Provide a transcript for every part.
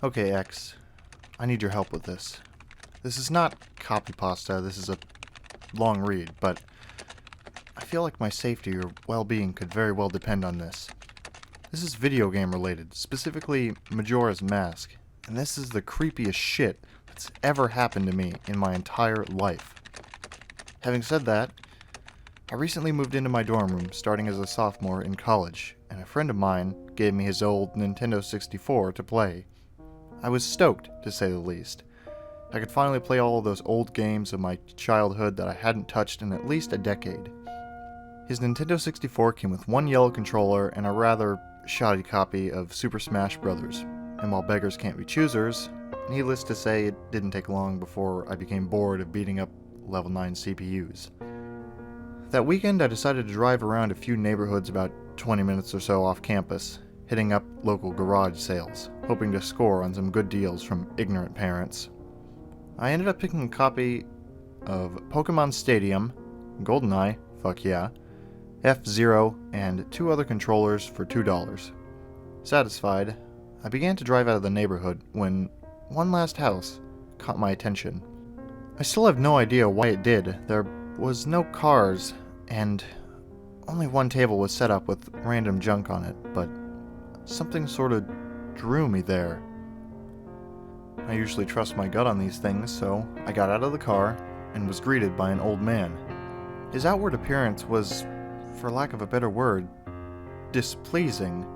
Okay, X, I need your help with this. This is not Copypasta, this is a long read, but I feel like my safety or well-being could very well depend on this. This is video game related, specifically Majora's Mask, and this is the creepiest shit that's ever happened to me in my entire life. Having said that, I recently moved into my dorm room starting as a sophomore in college, and a friend of mine gave me his old Nintendo 64 to play. I was stoked, to say the least. I could finally play all of those old games of my childhood that I hadn't touched in at least a decade. His Nintendo 64 came with one yellow controller and a rather shoddy copy of Super Smash Bros. And while beggars can't be choosers, needless to say it didn't take long before I became bored of beating up level 9 CPUs. That weekend I decided to drive around a few neighborhoods about 20 minutes or so off campus, hitting up local garage sales, hoping to score on some good deals from ignorant parents. I ended up picking a copy of Pokemon Stadium, GoldenEye, fuck yeah, F-Zero, and 2 other controllers for $2. Satisfied, I began to drive out of the neighborhood when one last house caught my attention. I still have no idea why it did. There was no cars, and only one table was set up with random junk on it, but something sort of drew me there. I usually trust my gut on these things, so I got out of the car and was greeted by an old man. His outward appearance was, for lack of a better word, displeasing.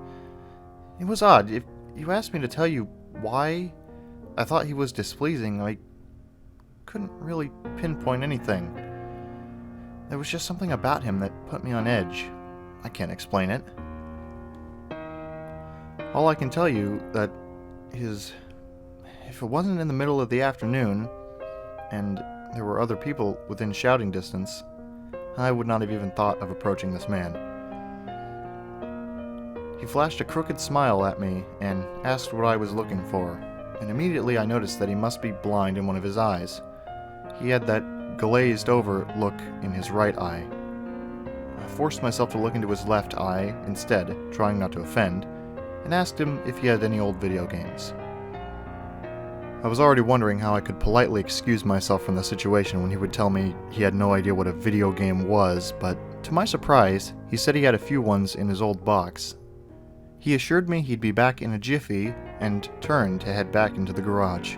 It was odd. If you asked me to tell you why I thought he was displeasing, I couldn't really pinpoint anything. There was just something about him that put me on edge. I can't explain it. All I can tell you that is, if it wasn't in the middle of the afternoon, and there were other people within shouting distance, I would not have even thought of approaching this man. He flashed a crooked smile at me and asked what I was looking for, and immediately I noticed that he must be blind in one of his eyes. He had that glazed over look in his right eye. I forced myself to look into his left eye instead, trying not to offend, and asked him if he had any old video games. I was already wondering how I could politely excuse myself from the situation when he would tell me he had no idea what a video game was, but to my surprise, he said he had a few ones in his old box. He assured me he'd be back in a jiffy and turned to head back into the garage.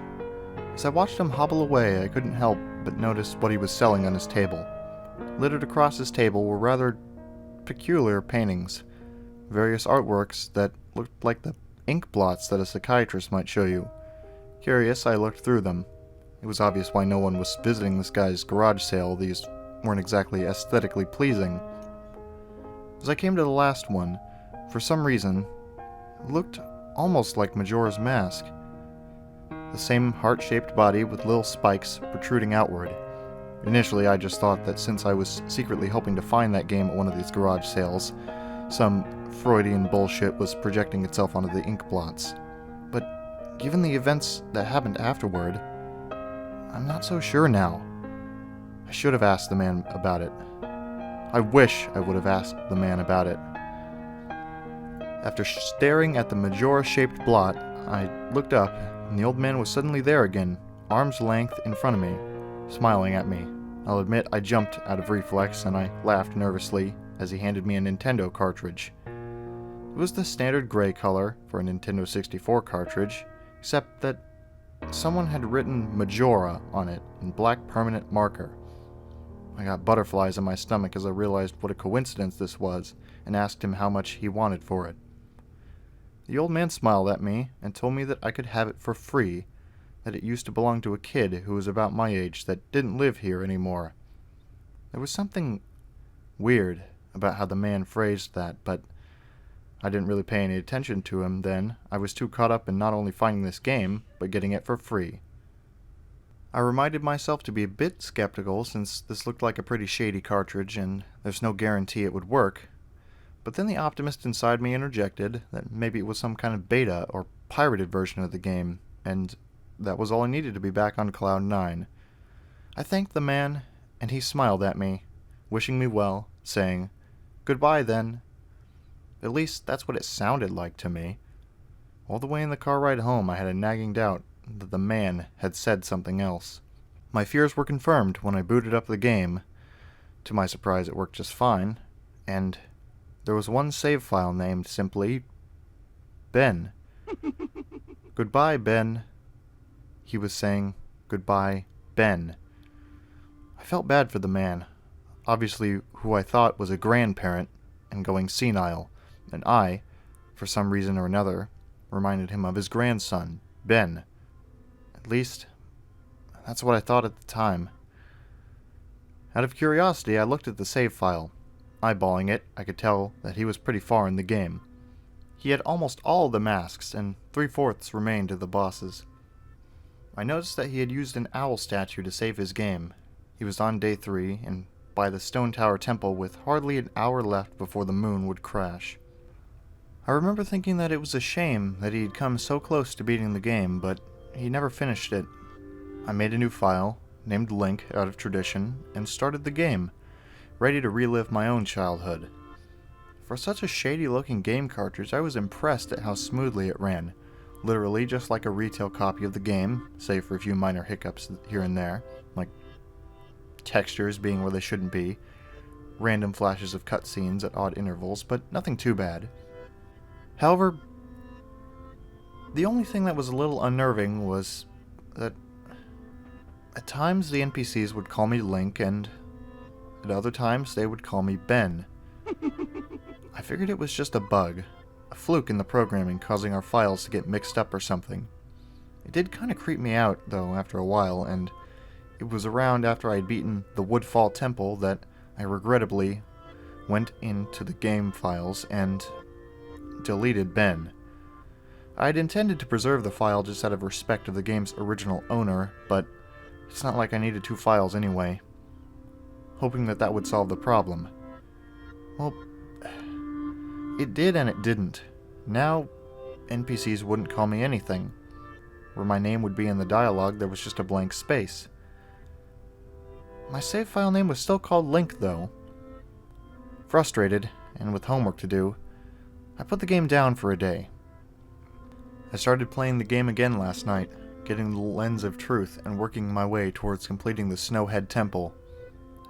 As I watched him hobble away, I couldn't help but notice what he was selling on his table. Littered across his table were rather peculiar paintings, various artworks that looked like the ink blots that a psychiatrist might show you. Curious, I looked through them. It was obvious why no one was visiting this guy's garage sale. These weren't exactly aesthetically pleasing. As I came to the last one, for some reason, it looked almost like Majora's Mask. The same heart-shaped body with little spikes protruding outward. Initially, I just thought that since I was secretly hoping to find that game at one of these garage sales, some Freudian bullshit was projecting itself onto the ink blots. But given the events that happened afterward, I'm not so sure now. I should have asked the man about it. I wish I would have asked the man about it. After staring at the Majora-shaped blot, I looked up, and the old man was suddenly there again, arm's length in front of me, smiling at me. I'll admit I jumped out of reflex, and I laughed nervously as he handed me a Nintendo cartridge. It was the standard gray color for a Nintendo 64 cartridge, except that someone had written Majora on it in black permanent marker. I got butterflies in my stomach as I realized what a coincidence this was, and asked him how much he wanted for it. The old man smiled at me and told me that I could have it for free, that it used to belong to a kid who was about my age that didn't live here anymore. There was something weird about how the man phrased that, but I didn't really pay any attention to him then. I was too caught up in not only finding this game, but getting it for free. I reminded myself to be a bit skeptical since this looked like a pretty shady cartridge and there's no guarantee it would work. But then the optimist inside me interjected that maybe it was some kind of beta or pirated version of the game, and that was all I needed to be back on Cloud 9. I thanked the man, and he smiled at me, wishing me well, saying, "Goodbye then." At least that's what it sounded like to me. All the way in the car ride home, I had a nagging doubt that the man had said something else. My fears were confirmed when I booted up the game. To my surprise, it worked just fine, and there was one save file named simply Ben. Goodbye, Ben. He was saying, goodbye, Ben. I felt bad for the man, obviously who I thought was a grandparent and going senile, and I, for some reason or another, reminded him of his grandson, Ben. At least, that's what I thought at the time. Out of curiosity, I looked at the save file. Eyeballing it, I could tell that he was pretty far in the game. He had almost all the masks, and 3/4 remained to the bosses. I noticed that he had used an owl statue to save his game. He was on day 3, and by the Stone Tower Temple with hardly an hour left before the moon would crash. I remember thinking that it was a shame that he had come so close to beating the game, but he never finished it. I made a new file, named Link out of tradition, and started the game, ready to relive my own childhood. For such a shady-looking game cartridge, I was impressed at how smoothly it ran. Literally just like a retail copy of the game, save for a few minor hiccups here and there, like textures being where they shouldn't be, random flashes of cutscenes at odd intervals, but nothing too bad. However, the only thing that was a little unnerving was that at times the NPCs would call me Link, and at other times they would call me Ben. I figured it was just a bug, a fluke in the programming causing our files to get mixed up or something. It did kind of creep me out, though, after a while, and it was around after I had beaten the Woodfall Temple that I regrettably went into the game files and deleted Ben. I had intended to preserve the file just out of respect of the game's original owner, but it's not like I needed 2 files anyway. Hoping that that would solve the problem. Well, it did and it didn't. Now, NPCs wouldn't call me anything. Where my name would be in the dialogue, there was just a blank space. My save file name was still called Link, though. Frustrated, and with homework to do, I put the game down for a day. I started playing the game again last night, getting the lens of truth and working my way towards completing the Snowhead Temple.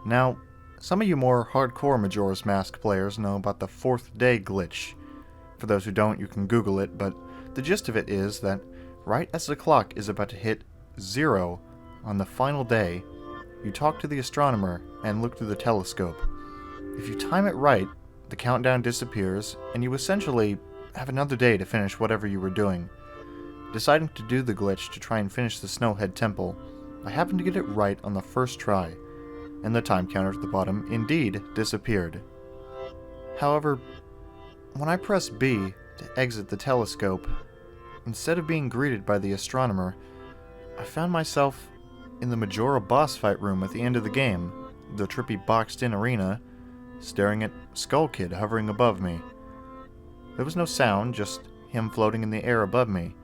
Now, some of you more hardcore Majora's Mask players know about the 4th day glitch. For those who don't, you can Google it, but the gist of it is that right as the clock is about to hit 0 on the final day, you talk to the astronomer and look through the telescope. If you time it right, the countdown disappears, and you essentially have another day to finish whatever you were doing. Deciding to do the glitch to try and finish the Snowhead Temple, I happened to get it right on the first try, and the time counter at the bottom indeed disappeared. However, when I pressed B to exit the telescope, instead of being greeted by the astronomer, I found myself in the Majora boss fight room at the end of the game, the trippy boxed-in arena, staring at Skull Kid hovering above me. There was no sound, just him floating in the air above me,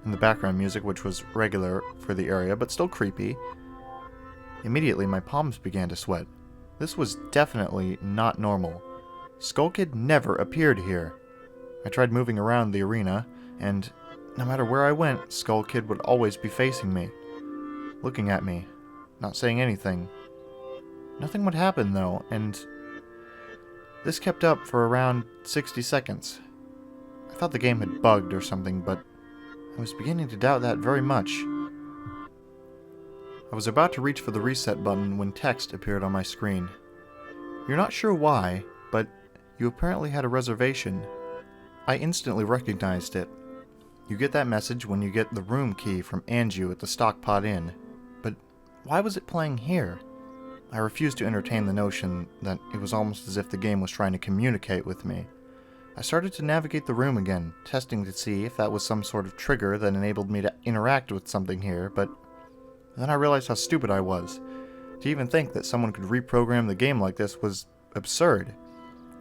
and the background music, which was regular for the area but still creepy. Immediately, my palms began to sweat. This was definitely not normal. Skull Kid never appeared here. I tried moving around the arena, and no matter where I went, Skull Kid would always be facing me, looking at me, not saying anything. Nothing would happen, though, and this kept up for around 60 seconds. I thought the game had bugged or something, but I was beginning to doubt that very much. I was about to reach for the reset button when text appeared on my screen. You're not sure why, but you apparently had a reservation. I instantly recognized it. You get that message when you get the room key from Anju at the Stockpot Inn, but why was it playing here? I refused to entertain the notion that it was almost as if the game was trying to communicate with me. I started to navigate the room again, testing to see if that was some sort of trigger that enabled me to interact with something here, but then I realized how stupid I was. To even think that someone could reprogram the game like this was absurd.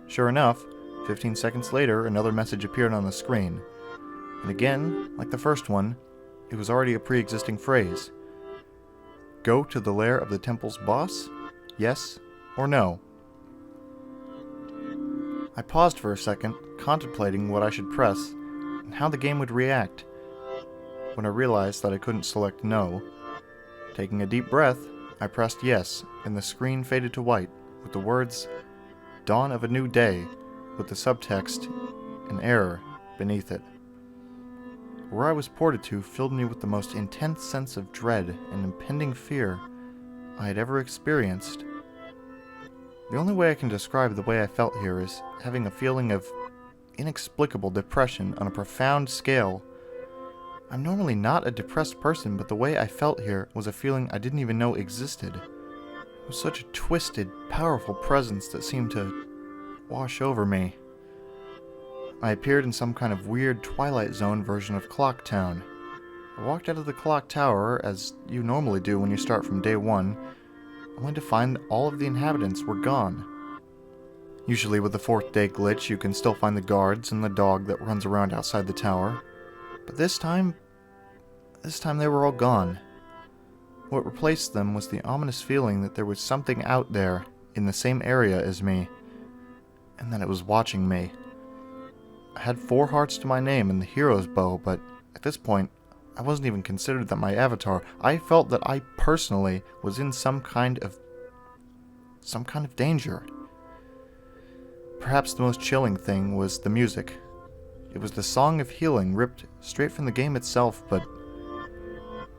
Sure enough, 15 seconds later, another message appeared on the screen. And again, like the first one, it was already a pre-existing phrase. Go to the lair of the temple's boss? Yes or no? I paused for a second, contemplating what I should press, and how the game would react. When I realized that I couldn't select no, taking a deep breath, I pressed yes, and the screen faded to white, with the words, "Dawn of a New Day," with the subtext, "An error," beneath it. Where I was ported to filled me with the most intense sense of dread and impending fear I had ever experienced. The only way I can describe the way I felt here is having a feeling of inexplicable depression on a profound scale. I'm normally not a depressed person, but the way I felt here was a feeling I didn't even know existed. It was such a twisted, powerful presence that seemed to wash over me. I appeared in some kind of weird Twilight Zone version of Clock Town. I walked out of the clock tower, as you normally do when you start from day one, only to find that all of the inhabitants were gone. Usually with the 4th day glitch, you can still find the guards and the dog that runs around outside the tower. But this time they were all gone. What replaced them was the ominous feeling that there was something out there in the same area as me, and that it was watching me. I had 4 hearts to my name and the hero's bow, but at this point, I wasn't even considered that my avatar. I felt that I personally was in some kind of danger. Perhaps the most chilling thing was the music. It was the Song of Healing ripped straight from the game itself, but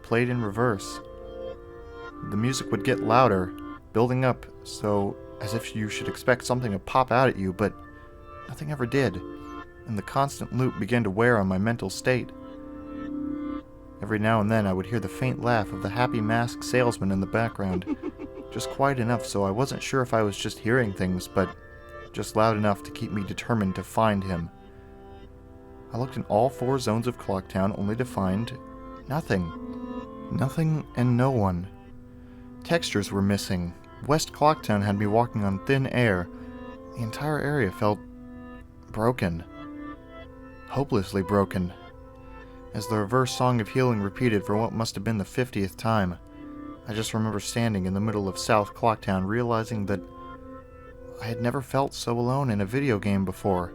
played in reverse. The music would get louder, building up, so as if you should expect something to pop out at you, but nothing ever did, and the constant loop began to wear on my mental state. Every now and then I would hear the faint laugh of the happy masked salesman in the background, just quiet enough so I wasn't sure if I was just hearing things, but just loud enough to keep me determined to find him. I looked in all 4 zones of Clocktown only to find nothing. Nothing and no one. Textures were missing. West Clocktown had me walking on thin air. The entire area felt broken. Hopelessly broken. As the reverse Song of Healing repeated for what must have been the 50th time, I just remember standing in the middle of South Clocktown realizing that I had never felt so alone in a video game before.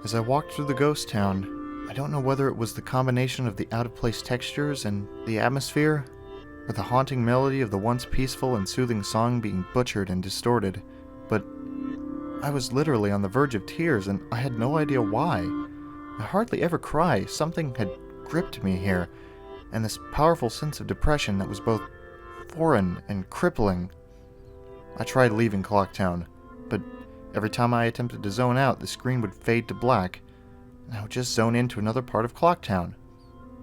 As I walked through the ghost town, I don't know whether it was the combination of the out-of-place textures and the atmosphere, or the haunting melody of the once peaceful and soothing song being butchered and distorted, but I was literally on the verge of tears and I had no idea why. I hardly ever cry. Something had gripped me here, and this powerful sense of depression that was both foreign and crippling. I tried leaving Clocktown, but every time I attempted to zone out, the screen would fade to black, and I would just zone into another part of Clocktown.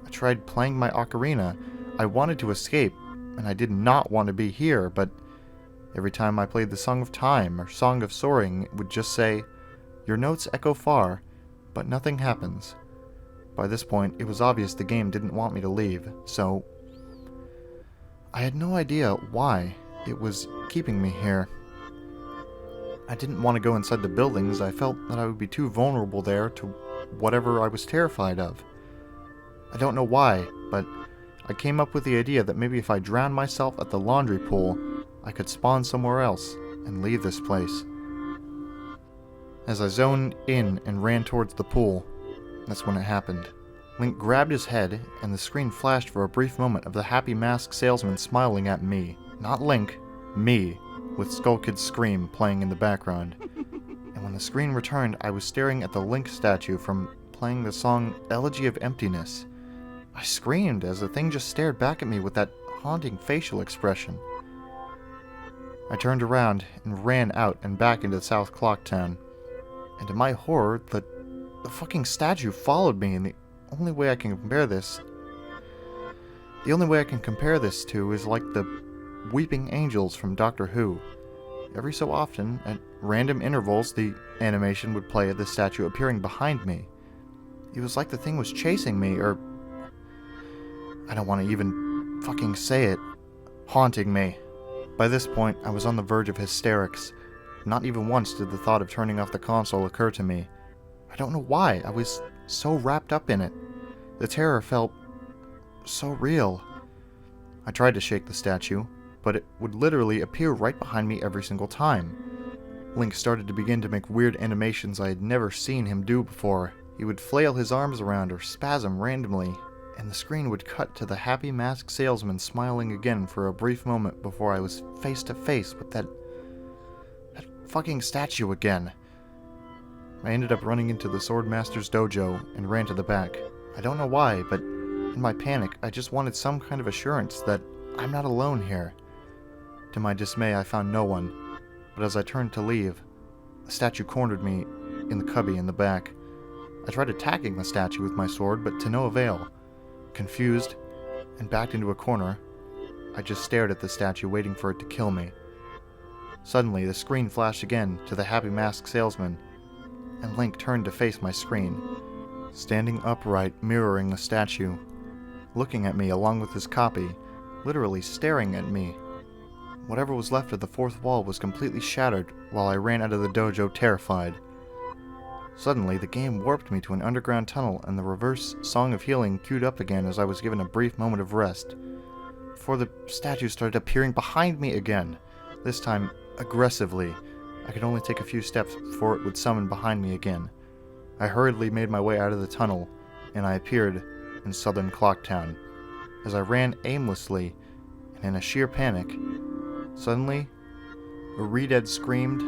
I tried playing my ocarina. I wanted to escape, and I did not want to be here, but every time I played the Song of Time or Song of Soaring, it would just say, "Your notes echo far, but nothing happens." By this point, it was obvious the game didn't want me to leave, so I had no idea why it was keeping me here. I didn't want to go inside the buildings. I felt that I would be too vulnerable there to whatever I was terrified of. I don't know why, but I came up with the idea that maybe if I drowned myself at the laundry pool, I could spawn somewhere else and leave this place. As I zoned in and ran towards the pool, that's when it happened. Link grabbed his head, and the screen flashed for a brief moment of the happy masked salesman smiling at me. Not Link, me, with Skull Kid's scream playing in the background. And when the screen returned, I was staring at the Link statue from playing the song Elegy of Emptiness. I screamed as the thing just stared back at me with that haunting facial expression. I turned around and ran out and back into South Clocktown. And to my horror, the fucking statue followed me, and the only way I can compare this to is like the weeping angels from Doctor Who. Every so often, at random intervals, the animation would play of the statue appearing behind me. It was like the thing was chasing me, or I don't want to even fucking say it, haunting me. By this point, I was on the verge of hysterics. Not even once did the thought of turning off the console occur to me. I don't know why, I was so wrapped up in it. The terror felt so real. I tried to shake the statue, but it would literally appear right behind me every single time. Link started to begin to make weird animations I had never seen him do before. He would flail his arms around or spasm randomly, and the screen would cut to the happy masked salesman smiling again for a brief moment before I was face to face with that fucking statue again. I ended up running into the Swordmaster's dojo and ran to the back. I don't know why, but in my panic, I just wanted some kind of assurance that I'm not alone here. To my dismay, I found no one, but as I turned to leave, the statue cornered me in the cubby in the back. I tried attacking the statue with my sword, but to no avail. Confused, and backed into a corner, I just stared at the statue waiting for it to kill me. Suddenly, the screen flashed again to the happy masked salesman, and Link turned to face my screen, standing upright, mirroring the statue, looking at me along with his copy, literally staring at me. Whatever was left of the fourth wall was completely shattered while I ran out of the dojo terrified. Suddenly, the game warped me to an underground tunnel and the reverse Song of Healing queued up again as I was given a brief moment of rest, before the statue started appearing behind me again, this time aggressively. I could only take a few steps before it would summon behind me again. I hurriedly made my way out of the tunnel, and I appeared in southern Clocktown. As I ran aimlessly and in a sheer panic, suddenly, a Redead screamed,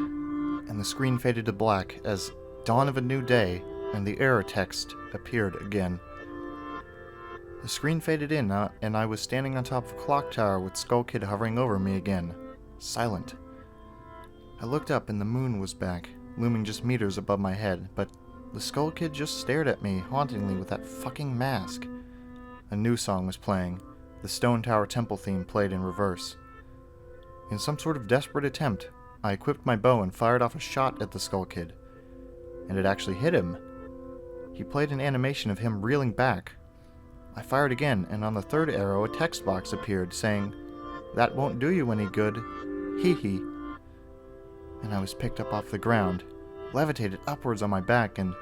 and the screen faded to black as Dawn of a New Day and the error text appeared again. The screen faded in, and I was standing on top of a clock tower with Skull Kid hovering over me again, silent. I looked up and the moon was back, looming just meters above my head, but the Skull Kid just stared at me hauntingly with that fucking mask. A new song was playing. The Stone Tower Temple theme played in reverse. In some sort of desperate attempt, I equipped my bow and fired off a shot at the Skull Kid. And it actually hit him. He played an animation of him reeling back. I fired again, and on the third arrow a text box appeared saying, "That won't do you any good. Hee hee." And I was picked up off the ground, levitated upwards on my back, and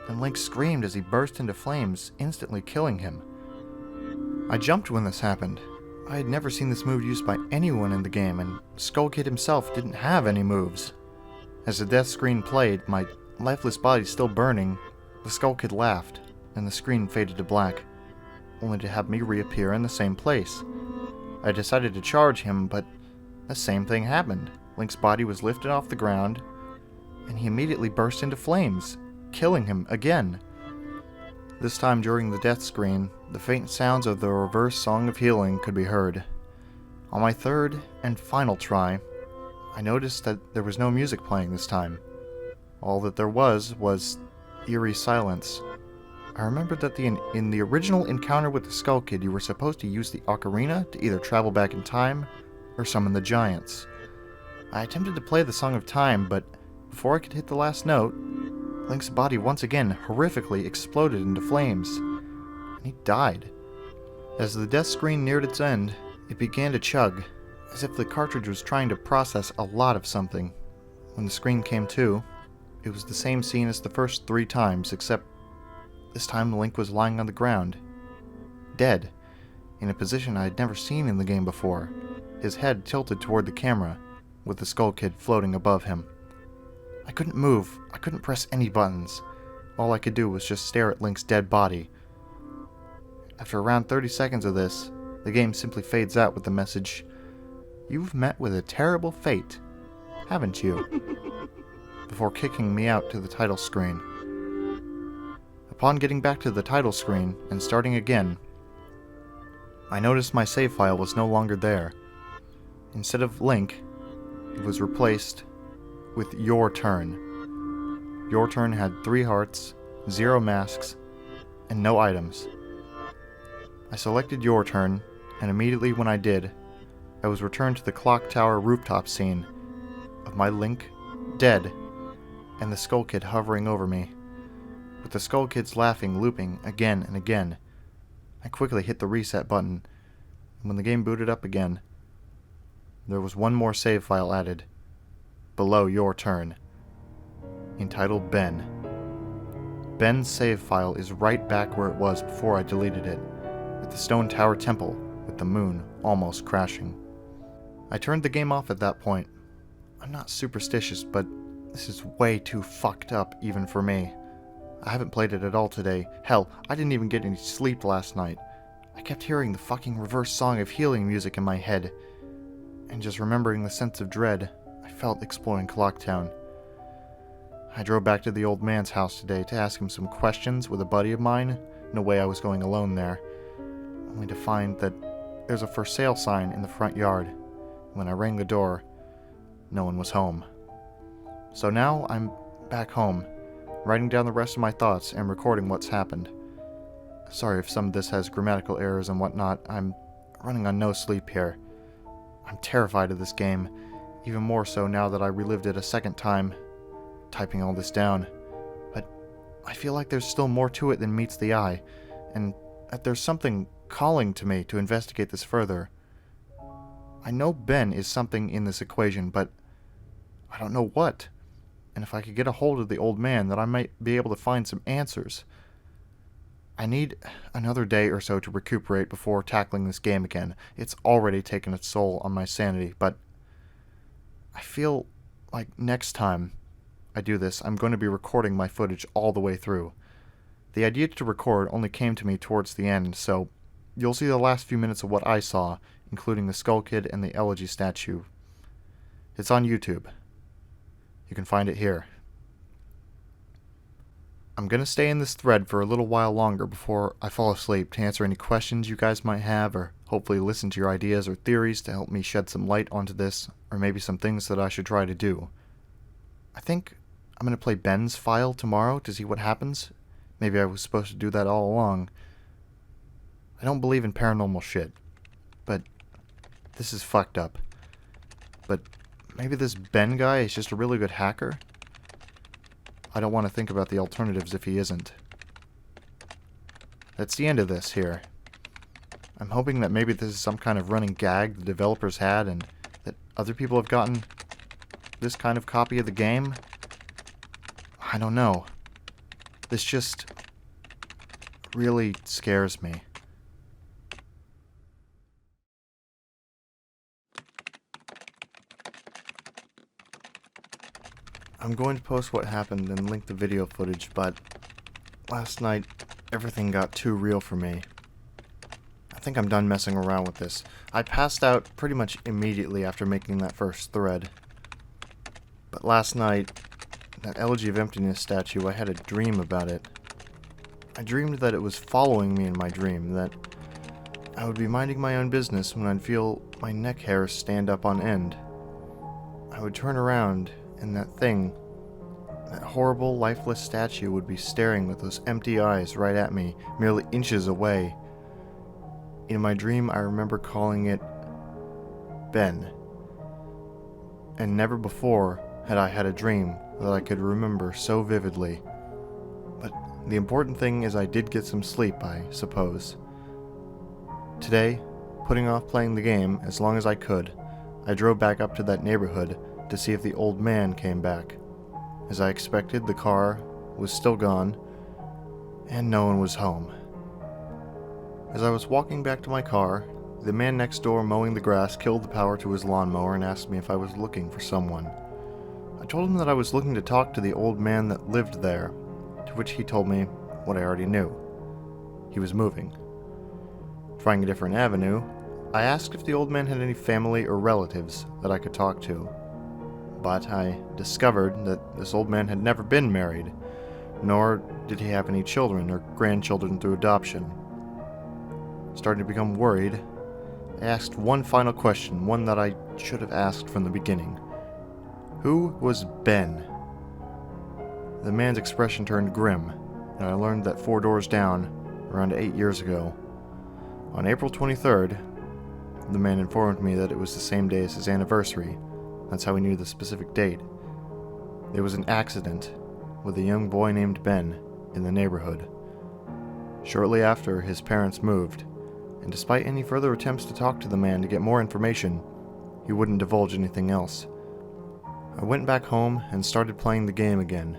then Link screamed as he burst into flames, instantly killing him. I jumped when this happened. I had never seen this move used by anyone in the game, and Skull Kid himself didn't have any moves. As the death screen played, my lifeless body still burning, the Skull Kid laughed, and the screen faded to black, only to have me reappear in the same place. I decided to charge him, but the same thing happened. Link's body was lifted off the ground, and he immediately burst into flames, killing him again. This time during the death screen, the faint sounds of the reverse Song of Healing could be heard. On my third and final try, I noticed that there was no music playing this time. All that there was eerie silence. I remembered that in the original encounter with the Skull Kid, you were supposed to use the ocarina to either travel back in time or summon the giants. I attempted to play the Song of Time, but before I could hit the last note, Link's body once again horrifically exploded into flames, and he died. As the death screen neared its end, it began to chug, as if the cartridge was trying to process a lot of something. When the screen came to, it was the same scene as the first 3 times, except this time Link was lying on the ground, dead, in a position I had never seen in the game before, his head tilted toward the camera, with the Skull Kid floating above him. I couldn't move, I couldn't press any buttons. All I could do was just stare at Link's dead body. After around 30 seconds of this, the game simply fades out with the message, "You've met with a terrible fate, haven't you?" before kicking me out to the title screen. Upon getting back to the title screen and starting again, I noticed my save file was no longer there. Instead of Link, it was replaced with Your Turn. Your Turn had 3 hearts, 0 masks, and no items. I selected Your Turn, and immediately when I did, I was returned to the clock tower rooftop scene of my Link dead and the Skull Kid hovering over me, with the Skull Kid's laughing looping again and again. I quickly hit the reset button, and when the game booted up again, there was one more save file added, below Your Turn, entitled Ben. Ben's save file is right back where it was before I deleted it, at the Stone Tower Temple, with the moon almost crashing. I turned the game off at that point. I'm not superstitious, but this is way too fucked up even for me. I haven't played it at all today. Hell, I didn't even get any sleep last night. I kept hearing the fucking reverse song of healing music in my head, and just remembering the sense of dread I felt exploring Clocktown. I drove back to the old man's house today to ask him some questions with a buddy of mine. No way I was going alone there, only to find that there's a for sale sign in the front yard. When I rang the door, no one was home. So now I'm back home, writing down the rest of my thoughts and recording what's happened. Sorry if some of this has grammatical errors and whatnot. I'm running on no sleep here. I'm terrified of this game, even more so now that I relived it a second time, typing all this down. But I feel like there's still more to it than meets the eye, and that there's something calling to me to investigate this further. I know Ben is something in this equation, but I don't know what. And if I could get a hold of the old man, then I might be able to find some answers. I need another day or so to recuperate before tackling this game again. It's already taken its toll on my sanity, but I feel like next time I do this, I'm going to be recording my footage all the way through. The idea to record only came to me towards the end, so you'll see the last few minutes of what I saw, including the Skull Kid and the Elegy statue. It's on YouTube. You can find it here. I'm going to stay in this thread for a little while longer before I fall asleep to answer any questions you guys might have, or hopefully listen to your ideas or theories to help me shed some light onto this, or maybe some things that I should try to do. I think I'm going to play Ben's file tomorrow to see what happens. Maybe I was supposed to do that all along. I don't believe in paranormal shit, but this is fucked up. But maybe this Ben guy is just a really good hacker? I don't want to think about the alternatives if he isn't. That's the end of this here. I'm hoping that maybe this is some kind of running gag the developers had and that other people have gotten this kind of copy of the game. I don't know. This just really scares me. I'm going to post what happened and link the video footage, but last night everything got too real for me. I think I'm done messing around with this. I passed out pretty much immediately after making that first thread. But last night, that Elegy of Emptiness statue, I had a dream about it. I dreamed that it was following me in my dream, that I would be minding my own business when I'd feel my neck hairs stand up on end. I would turn around, and that thing, that horrible, lifeless statue would be staring with those empty eyes right at me, merely inches away. In my dream, I remember calling it Ben. And never before had I had a dream that I could remember so vividly. But the important thing is I did get some sleep, I suppose. Today, putting off playing the game as long as I could, I drove back up to that neighborhood to see if the old man came back. As I expected, the car was still gone, and no one was home. As I was walking back to my car, the man next door mowing the grass killed the power to his lawnmower and asked me if I was looking for someone. I told him that I was looking to talk to the old man that lived there, to which he told me what I already knew. He was moving. Trying a different avenue, I asked if the old man had any family or relatives that I could talk to. But I discovered that this old man had never been married, nor did he have any children or grandchildren through adoption. Starting to become worried, I asked one final question, one that I should have asked from the beginning. Who was Ben? The man's expression turned grim, and I learned that 4 doors down, around 8 years ago, on April 23rd, the man informed me that it was the same day as his anniversary. That's how he knew the specific date. There was an accident with a young boy named Ben in the neighborhood. Shortly after, his parents moved, and despite any further attempts to talk to the man to get more information, he wouldn't divulge anything else. I went back home and started playing the game again.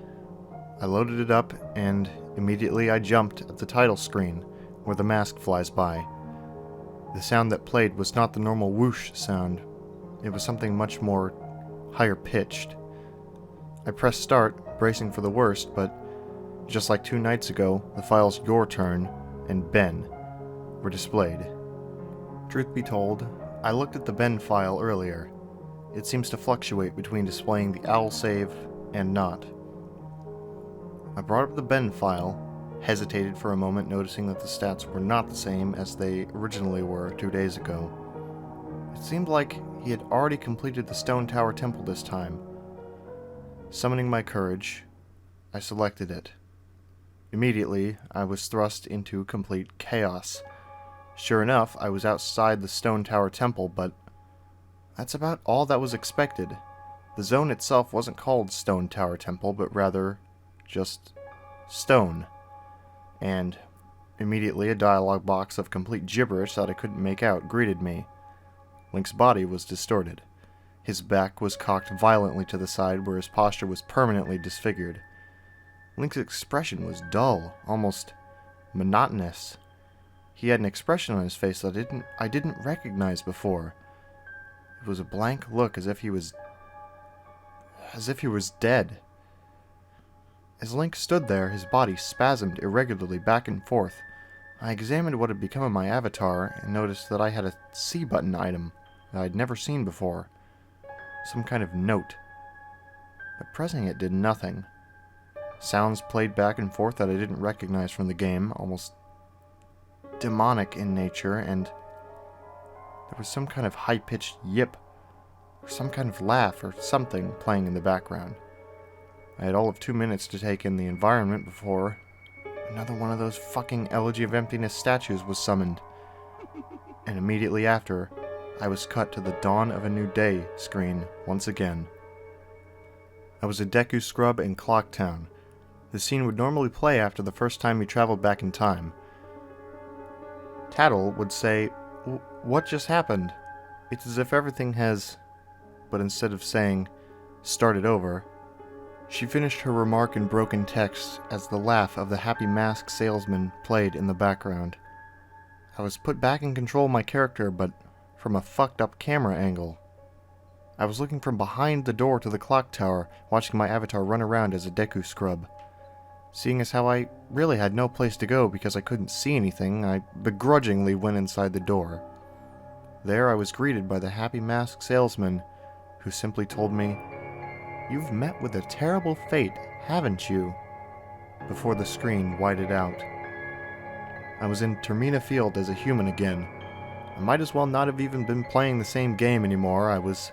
I loaded it up, and immediately I jumped at the title screen, where the mask flies by. The sound that played was not the normal whoosh sound. It was something much more higher pitched. I pressed start, bracing for the worst, but Just like 2 nights ago, the files Your Turn and Ben were displayed. Truth be told, I looked at the Ben file earlier. It seems to fluctuate between displaying the owl save and not. I brought up the Ben file, hesitated for a moment, noticing that the stats were not the same as they originally were 2 days ago. It seemed like he had already completed the Stone Tower Temple this time. Summoning my courage, I selected it. Immediately, I was thrust into complete chaos. Sure enough, I was outside the Stone Tower Temple, but that's about all that was expected. The zone itself wasn't called Stone Tower Temple, but rather just stone. And immediately a dialogue box of complete gibberish that I couldn't make out greeted me. Link's body was distorted. His back was cocked violently to the side where his posture was permanently disfigured. Link's expression was dull, almost monotonous. He had an expression on his face that I didn't recognize before. It was a blank look as if he was dead. As Link stood there, his body spasmed irregularly back and forth. I examined what had become of my avatar and noticed that I had a C button item that I'd never seen before. Some kind of note. But pressing it did nothing. Sounds played back and forth that I didn't recognize from the game, almost demonic in nature, and there was some kind of high-pitched yip, or some kind of laugh or something playing in the background. I had all of 2 minutes to take in the environment before another one of those fucking Elegy of Emptiness statues was summoned. And immediately after, I was cut to the Dawn of a New Day screen once again. I was a Deku scrub in Clocktown. The scene would normally play after the first time you traveled back in time. Tattle would say, "What just happened?" It's as if everything has... But instead of saying, "started over," she finished her remark in broken text as the laugh of the happy masked salesman played in the background. I was put back in control of my character, but from a fucked up camera angle. I was looking from behind the door to the clock tower, watching my avatar run around as a Deku scrub. Seeing as how I really had no place to go because I couldn't see anything, I begrudgingly went inside the door. There I was greeted by the happy masked salesman, who simply told me, "You've met with a terrible fate, haven't you?" before the screen whited out. I was in Termina Field as a human again. I might as well not have even been playing the same game anymore. I was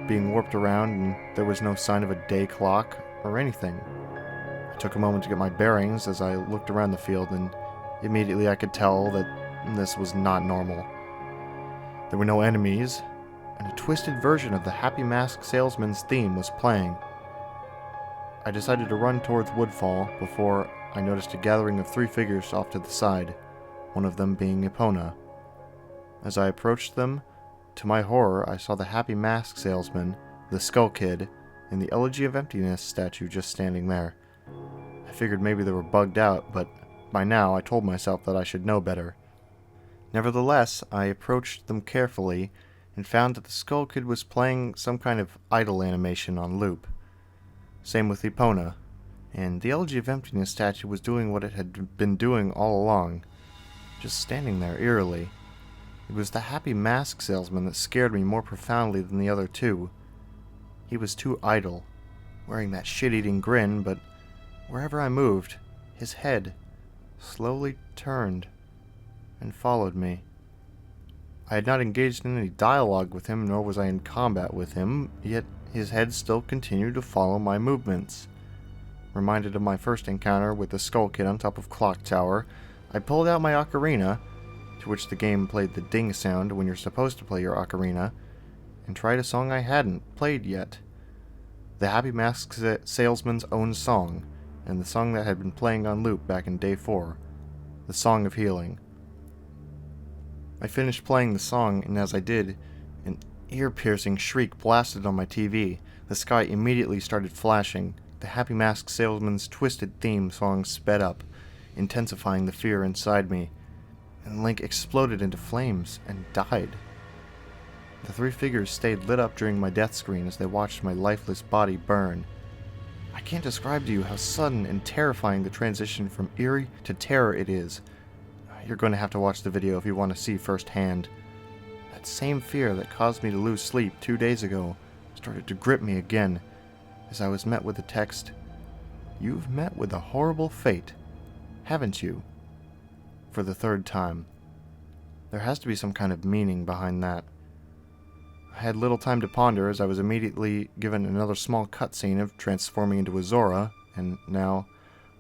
being warped around and there was no sign of a day clock or anything. I took a moment to get my bearings as I looked around the field, and immediately I could tell that this was not normal. There were no enemies, and a twisted version of the Happy Mask Salesman's theme was playing. I decided to run towards Woodfall before I noticed a gathering of 3 figures off to the side, one of them being Epona. As I approached them, to my horror I saw the Happy Mask Salesman, the Skull Kid, and the Elegy of Emptiness statue just standing there. I figured maybe they were bugged out, but by now I told myself that I should know better. Nevertheless, I approached them carefully and found that the Skull Kid was playing some kind of idle animation on loop. Same with Epona, and the Elegy of Emptiness statue was doing what it had been doing all along, just standing there eerily. It was the Happy Mask Salesman that scared me more profoundly than the other 2. He was too idle, wearing that shit-eating grin, but wherever I moved, his head slowly turned and followed me. I had not engaged in any dialogue with him, nor was I in combat with him, yet his head still continued to follow my movements. Reminded of my first encounter with the Skull Kid on top of Clock Tower, I pulled out my ocarina, to which the game played the ding sound when you're supposed to play your ocarina, and tried a song I hadn't played yet. The Happy Mask Salesman's own song, and the song that had been playing on loop back in Day 4, the Song of Healing. I finished playing the song, and as I did, an ear-piercing shriek blasted on my TV. The sky immediately started flashing. The Happy Mask Salesman's twisted theme song sped up, intensifying the fear inside me, and Link exploded into flames and died. The 3 figures stayed lit up during my death screen as they watched my lifeless body burn. I can't describe to you how sudden and terrifying the transition from eerie to terror it is. You're going to have to watch the video if you want to see firsthand. That same fear that caused me to lose sleep 2 days ago started to grip me again as I was met with the text, "You've met with a horrible fate, haven't you?" For the 3rd time. There has to be some kind of meaning behind that. I had little time to ponder as I was immediately given another small cutscene of transforming into a Zora, and now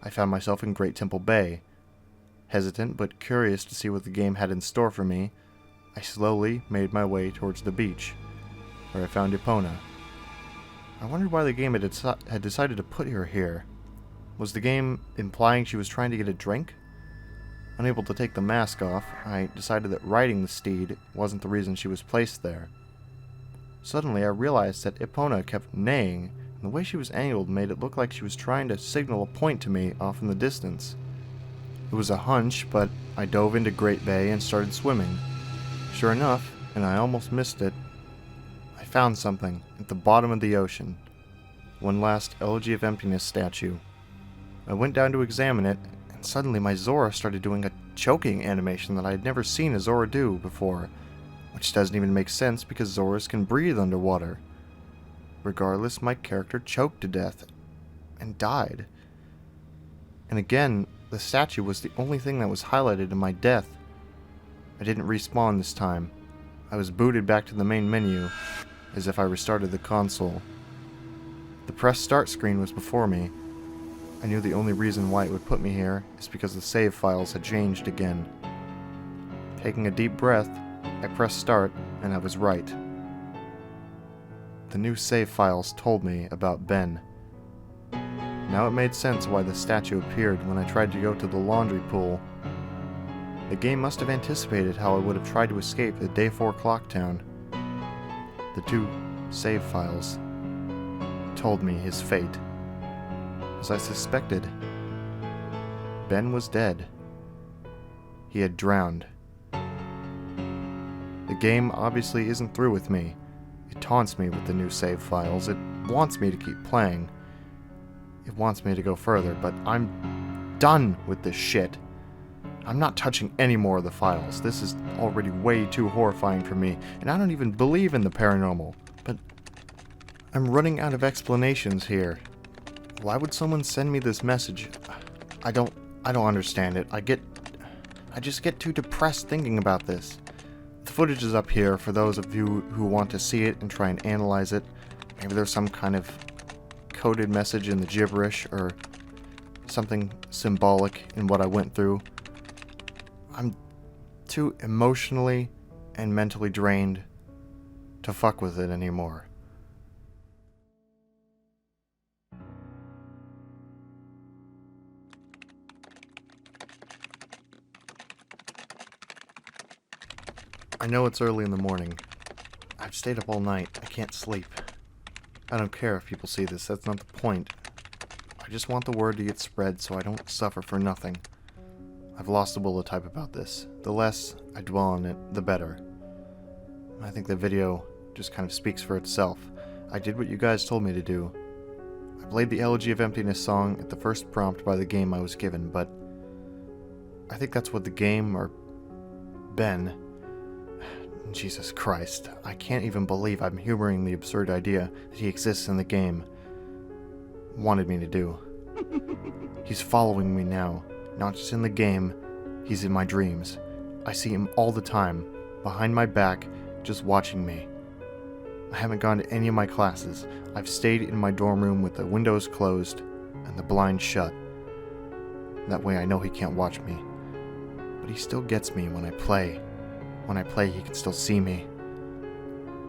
I found myself in Great Temple Bay. Hesitant but curious to see what the game had in store for me, I slowly made my way towards the beach, where I found Epona. I wondered why the game had decided to put her here. Was the game implying she was trying to get a drink? Unable to take the mask off, I decided that riding the steed wasn't the reason she was placed there. Suddenly, I realized that Epona kept neighing, and the way she was angled made it look like she was trying to signal a point to me off in the distance. It was a hunch, but I dove into Great Bay and started swimming. Sure enough, and I almost missed it, I found something at the bottom of the ocean. One last Elegy of Emptiness statue. I went down to examine it, and suddenly my Zora started doing a choking animation that I had never seen a Zora do before, which doesn't even make sense because Zoras can breathe underwater. Regardless, my character choked to death and died. And again, the statue was the only thing that was highlighted in my death. I didn't respawn this time. I was booted back to the main menu, as if I restarted the console. The press start screen was before me. I knew the only reason why it would put me here is because the save files had changed again. Taking a deep breath, I pressed start, and I was right. The new save files told me about Ben. Now it made sense why the statue appeared when I tried to go to the laundry pool. The game must have anticipated how I would have tried to escape the Day 4 clock town. The 2 save files told me his fate. As I suspected, Ben was dead. He had drowned. The game obviously isn't through with me. It taunts me with the new save files. It wants me to keep playing. It wants me to go further, but I'm done with this shit. I'm not touching any more of the files. This is already way too horrifying for me, and I don't even believe in the paranormal. But I'm running out of explanations here. Why would someone send me this message? I don't understand it. I just get too depressed thinking about this. The footage is up here for those of you who want to see it and try and analyze it. Maybe there's some kind of coded message in the gibberish or something symbolic in what I went through. I'm too emotionally and mentally drained to fuck with it anymore. I know it's early in the morning. I've stayed up all night. I can't sleep. I don't care if people see this. That's not the point. I just want the word to get spread so I don't suffer for nothing. I've lost the will to type about this. The less I dwell on it, the better. I think the video just kind of speaks for itself. I did what you guys told me to do. I played the Elegy of Emptiness song at the first prompt by the game I was given, but I think that's what the game, or Ben, Jesus Christ, I can't even believe I'm humoring the absurd idea that he exists in the game, wanted me to do. He's following me now, not just in the game, he's in my dreams. I see him all the time, behind my back, just watching me. I haven't gone to any of my classes. I've stayed in my dorm room with the windows closed and the blinds shut. That way I know he can't watch me. But he still gets me when I play. When I play, he can still see me.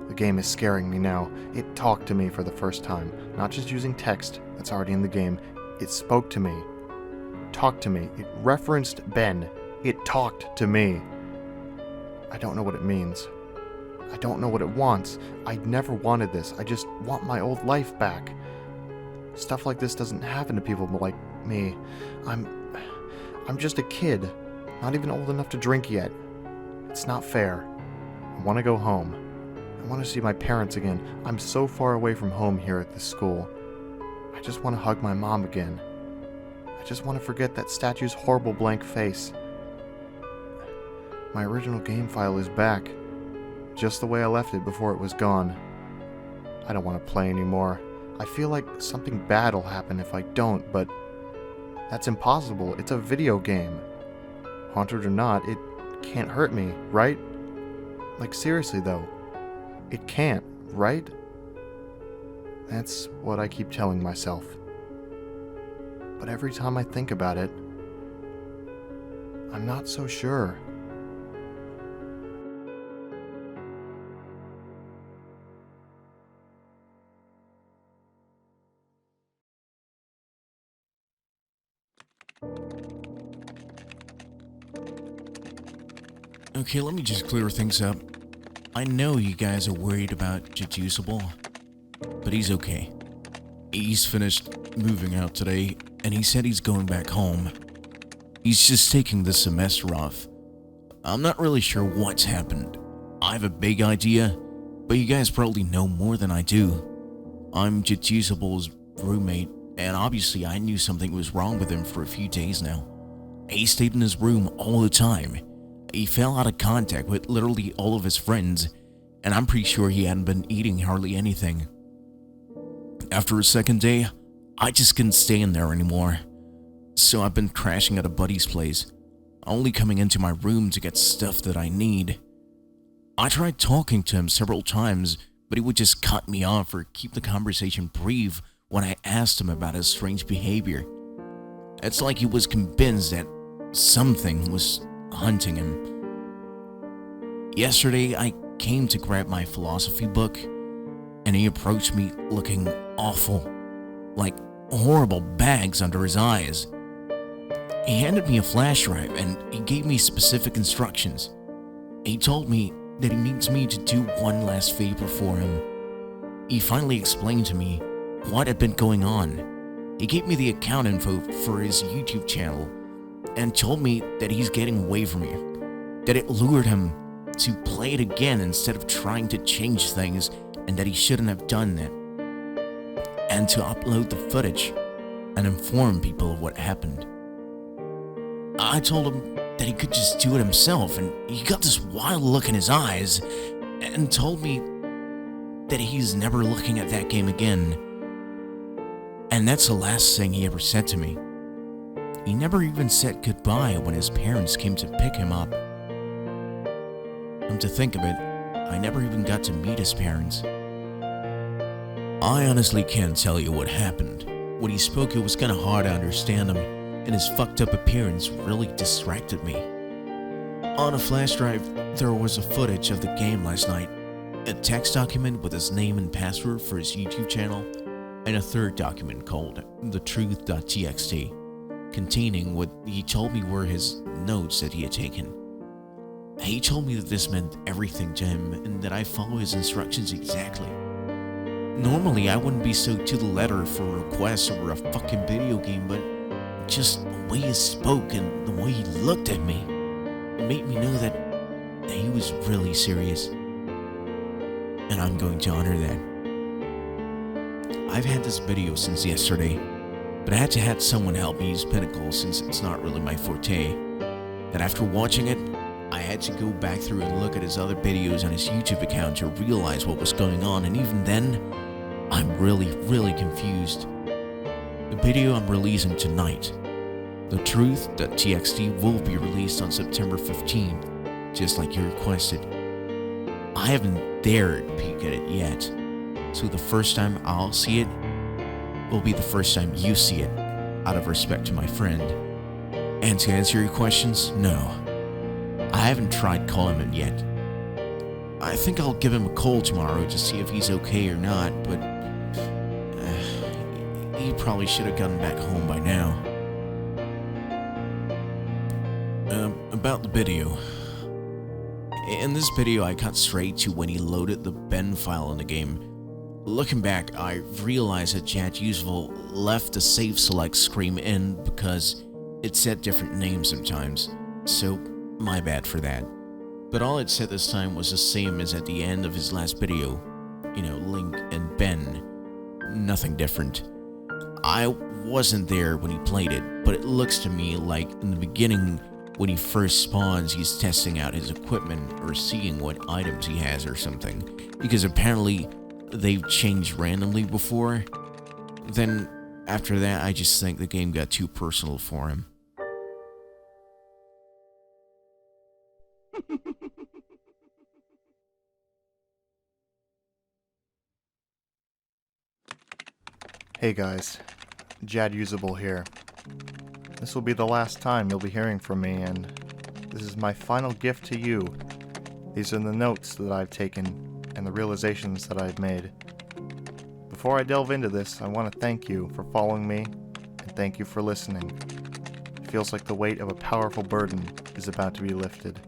The game is scaring me now. It talked to me for the first time, not just using text that's already in the game. It spoke to me. Talked to me. It referenced Ben. It talked to me. I don't know what it means. I don't know what it wants. I never wanted this. I just want my old life back. Stuff like this doesn't happen to people like me. I'm just a kid, not even old enough to drink yet. It's not fair. I want to go home. I want to see my parents again. I'm so far away from home here at this school. I I just want to hug my mom again. I just want to forget that statue's horrible blank face. My original game file is back, just the way I left it before it was gone. I don't want to play anymore. I feel like something bad will happen if I don't, but that's impossible. It's a video game. Haunted or not, it can't hurt me, right? Like, seriously though, it can't, right? That's what I keep telling myself. But every time I think about it, I'm not so sure. Okay, let me just clear things up. I know you guys are worried about Jadusable, but he's okay. He's finished moving out today, and he said he's going back home. He's just taking the semester off. I'm not really sure what's happened. I have a big idea, but you guys probably know more than I do. I'm Jadusable's roommate, and obviously I knew something was wrong with him for a few days now. He stayed in his room all the time. He fell out of contact with literally all of his friends, and I'm pretty sure he hadn't been eating hardly anything. After a second day, I just couldn't stay in there anymore, so I've been crashing at a buddy's place, only coming into my room to get stuff that I need. I tried talking to him several times, but he would just cut me off or keep the conversation brief when I asked him about his strange behavior. It's like he was convinced that something was hunting him. Yesterday, I came to grab my philosophy book, and he approached me looking awful, like horrible bags under his eyes. He handed me a flash drive, and he gave me specific instructions. He told me that he needs me to do one last favor for him. He finally explained to me what had been going on. He gave me the account info for his YouTube channel, and told me that he's getting away from me, that it lured him to play it again instead of trying to change things, and that he shouldn't have done that, and to upload the footage and inform people of what happened. I told him that he could just do it himself, and he got this wild look in his eyes and told me that he's never looking at that game again. And that's the last thing he ever said to me. He never even said goodbye when his parents came to pick him up. To think of it, I never even got to meet his parents. I honestly can't tell you what happened. When he spoke, it was kinda hard to understand him, and his fucked up appearance really distracted me. On a flash drive, there was a footage of the game last night, a text document with his name and password for his YouTube channel, and a third document called thetruth.txt. containing what he told me were his notes that he had taken. He told me that this meant everything to him and that I follow his instructions exactly. Normally, I wouldn't be so to the letter for requests over a fucking video game, but just the way he spoke and the way he looked at me, it made me know that he was really serious. And I'm going to honor that. I've had this video since yesterday, but I had to have someone help me use Pinnacle since it's not really my forte. That after watching it, I had to go back through and look at his other videos on his YouTube account to realize what was going on, and even then, I'm really confused. The video I'm releasing tonight, thetruth.txt, will be released on September 15th, just like you requested. I haven't dared peek at it yet, so the first time I'll see it will be the first time you see it, out of respect to my friend. And to answer your questions, no. I haven't tried calling him yet. I think I'll give him a call tomorrow to see if he's okay or not, but he probably should have gotten back home by now. About the video. In this video, I cut straight to when he loaded the Ben file in the game. Looking back, I realized that Jadusable left the save select screen in because it said different names sometimes, so my bad for that. But all it said this time was the same as at the end of his last video. You know, Link and Ben. Nothing different. I wasn't there when he played it, but it looks to me like in the beginning, when he first spawns, he's testing out his equipment or seeing what items he has or something. Because apparently they've changed randomly before. Then after that, I just think the game got too personal for him. Hey guys, Jadusable here. This will be the last time you'll be hearing from me, and this is my final gift to you. These are the notes that I've taken and the realizations that I've made. Before I delve into this, I want to thank you for following me, and thank you for listening. It feels like the weight of a powerful burden is about to be lifted.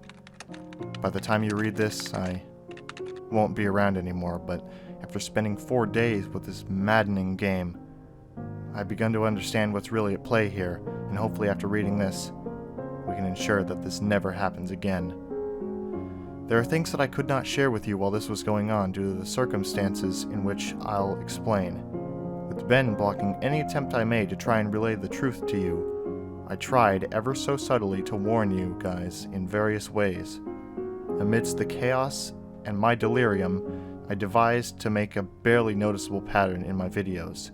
By the time you read this, I won't be around anymore, but after spending 4 days with this maddening game, I've begun to understand what's really at play here, and hopefully after reading this, we can ensure that this never happens again. There are things that I could not share with you while this was going on due to the circumstances in which I'll explain. With Ben blocking any attempt I made to try and relay the truth to you, I tried ever so subtly to warn you guys in various ways. Amidst the chaos and my delirium, I devised to make a barely noticeable pattern in my videos.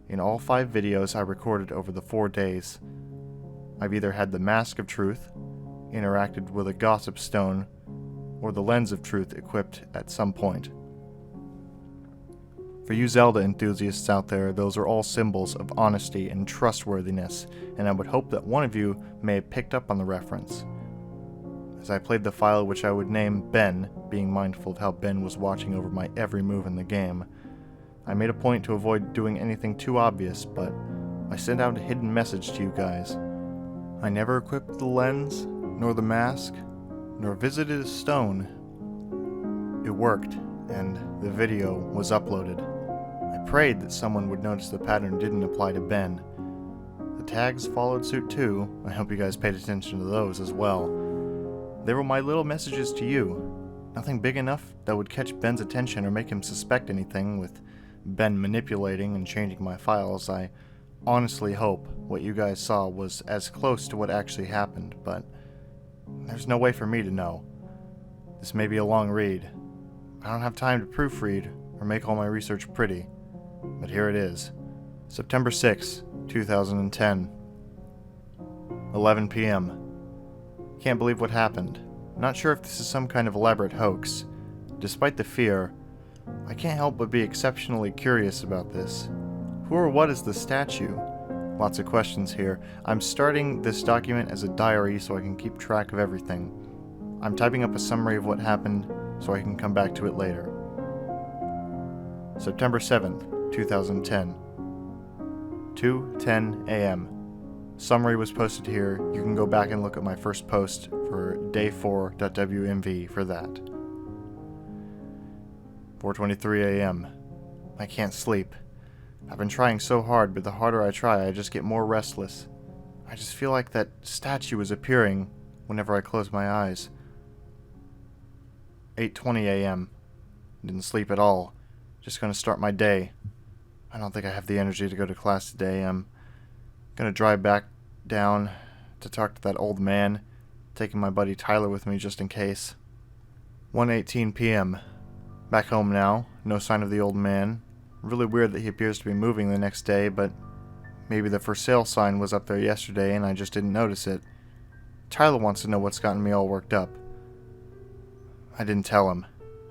In all 5 videos I recorded over the 4 days, I've either had the Mask of Truth, interacted with a Gossip Stone, or the Lens of Truth equipped at some point. For you Zelda enthusiasts out there, those are all symbols of honesty and trustworthiness, and I would hope that one of you may have picked up on the reference. As I played the file which I would name Ben, being mindful of how Ben was watching over my every move in the game, I made a point to avoid doing anything too obvious, but I sent out a hidden message to you guys. I never equipped the lens, nor the mask, nor visited a stone. It worked, and the video was uploaded. I prayed that someone would notice the pattern didn't apply to Ben. The tags followed suit too. I hope you guys paid attention to those as well. They were my little messages to you. Nothing big enough that would catch Ben's attention or make him suspect anything, with Ben manipulating and changing my files. I honestly hope what you guys saw was as close to what actually happened, but there's no way for me to know. This may be a long read. I don't have time to proofread or make all my research pretty, but here it is. September 6, 2010. 11 p.m. Can't believe what happened. Not sure if this is some kind of elaborate hoax. Despite the fear, I can't help but be exceptionally curious about this. Who or what is the statue? Lots of questions here. I'm starting this document as a diary so I can keep track of everything. I'm typing up a summary of what happened so I can come back to it later. September 7th, 2010. 2:10 a.m. Summary was posted here. You can go back and look at my first post for day4.wmv for that. 4:23 a.m. I can't sleep. I've been trying so hard, but the harder I try, I just get more restless. I just feel like that statue is appearing whenever I close my eyes. 8:20 a.m. Didn't sleep at all. Just gonna start my day. I don't think I have the energy to go to class today. I'm gonna drive back down to talk to that old man, taking my buddy Tyler with me just in case. 1:18 p.m. Back home now, no sign of the old man. Really weird that he appears to be moving the next day, but maybe the for sale sign was up there yesterday and I just didn't notice it. Tyler wants to know what's gotten me all worked up. I didn't tell him.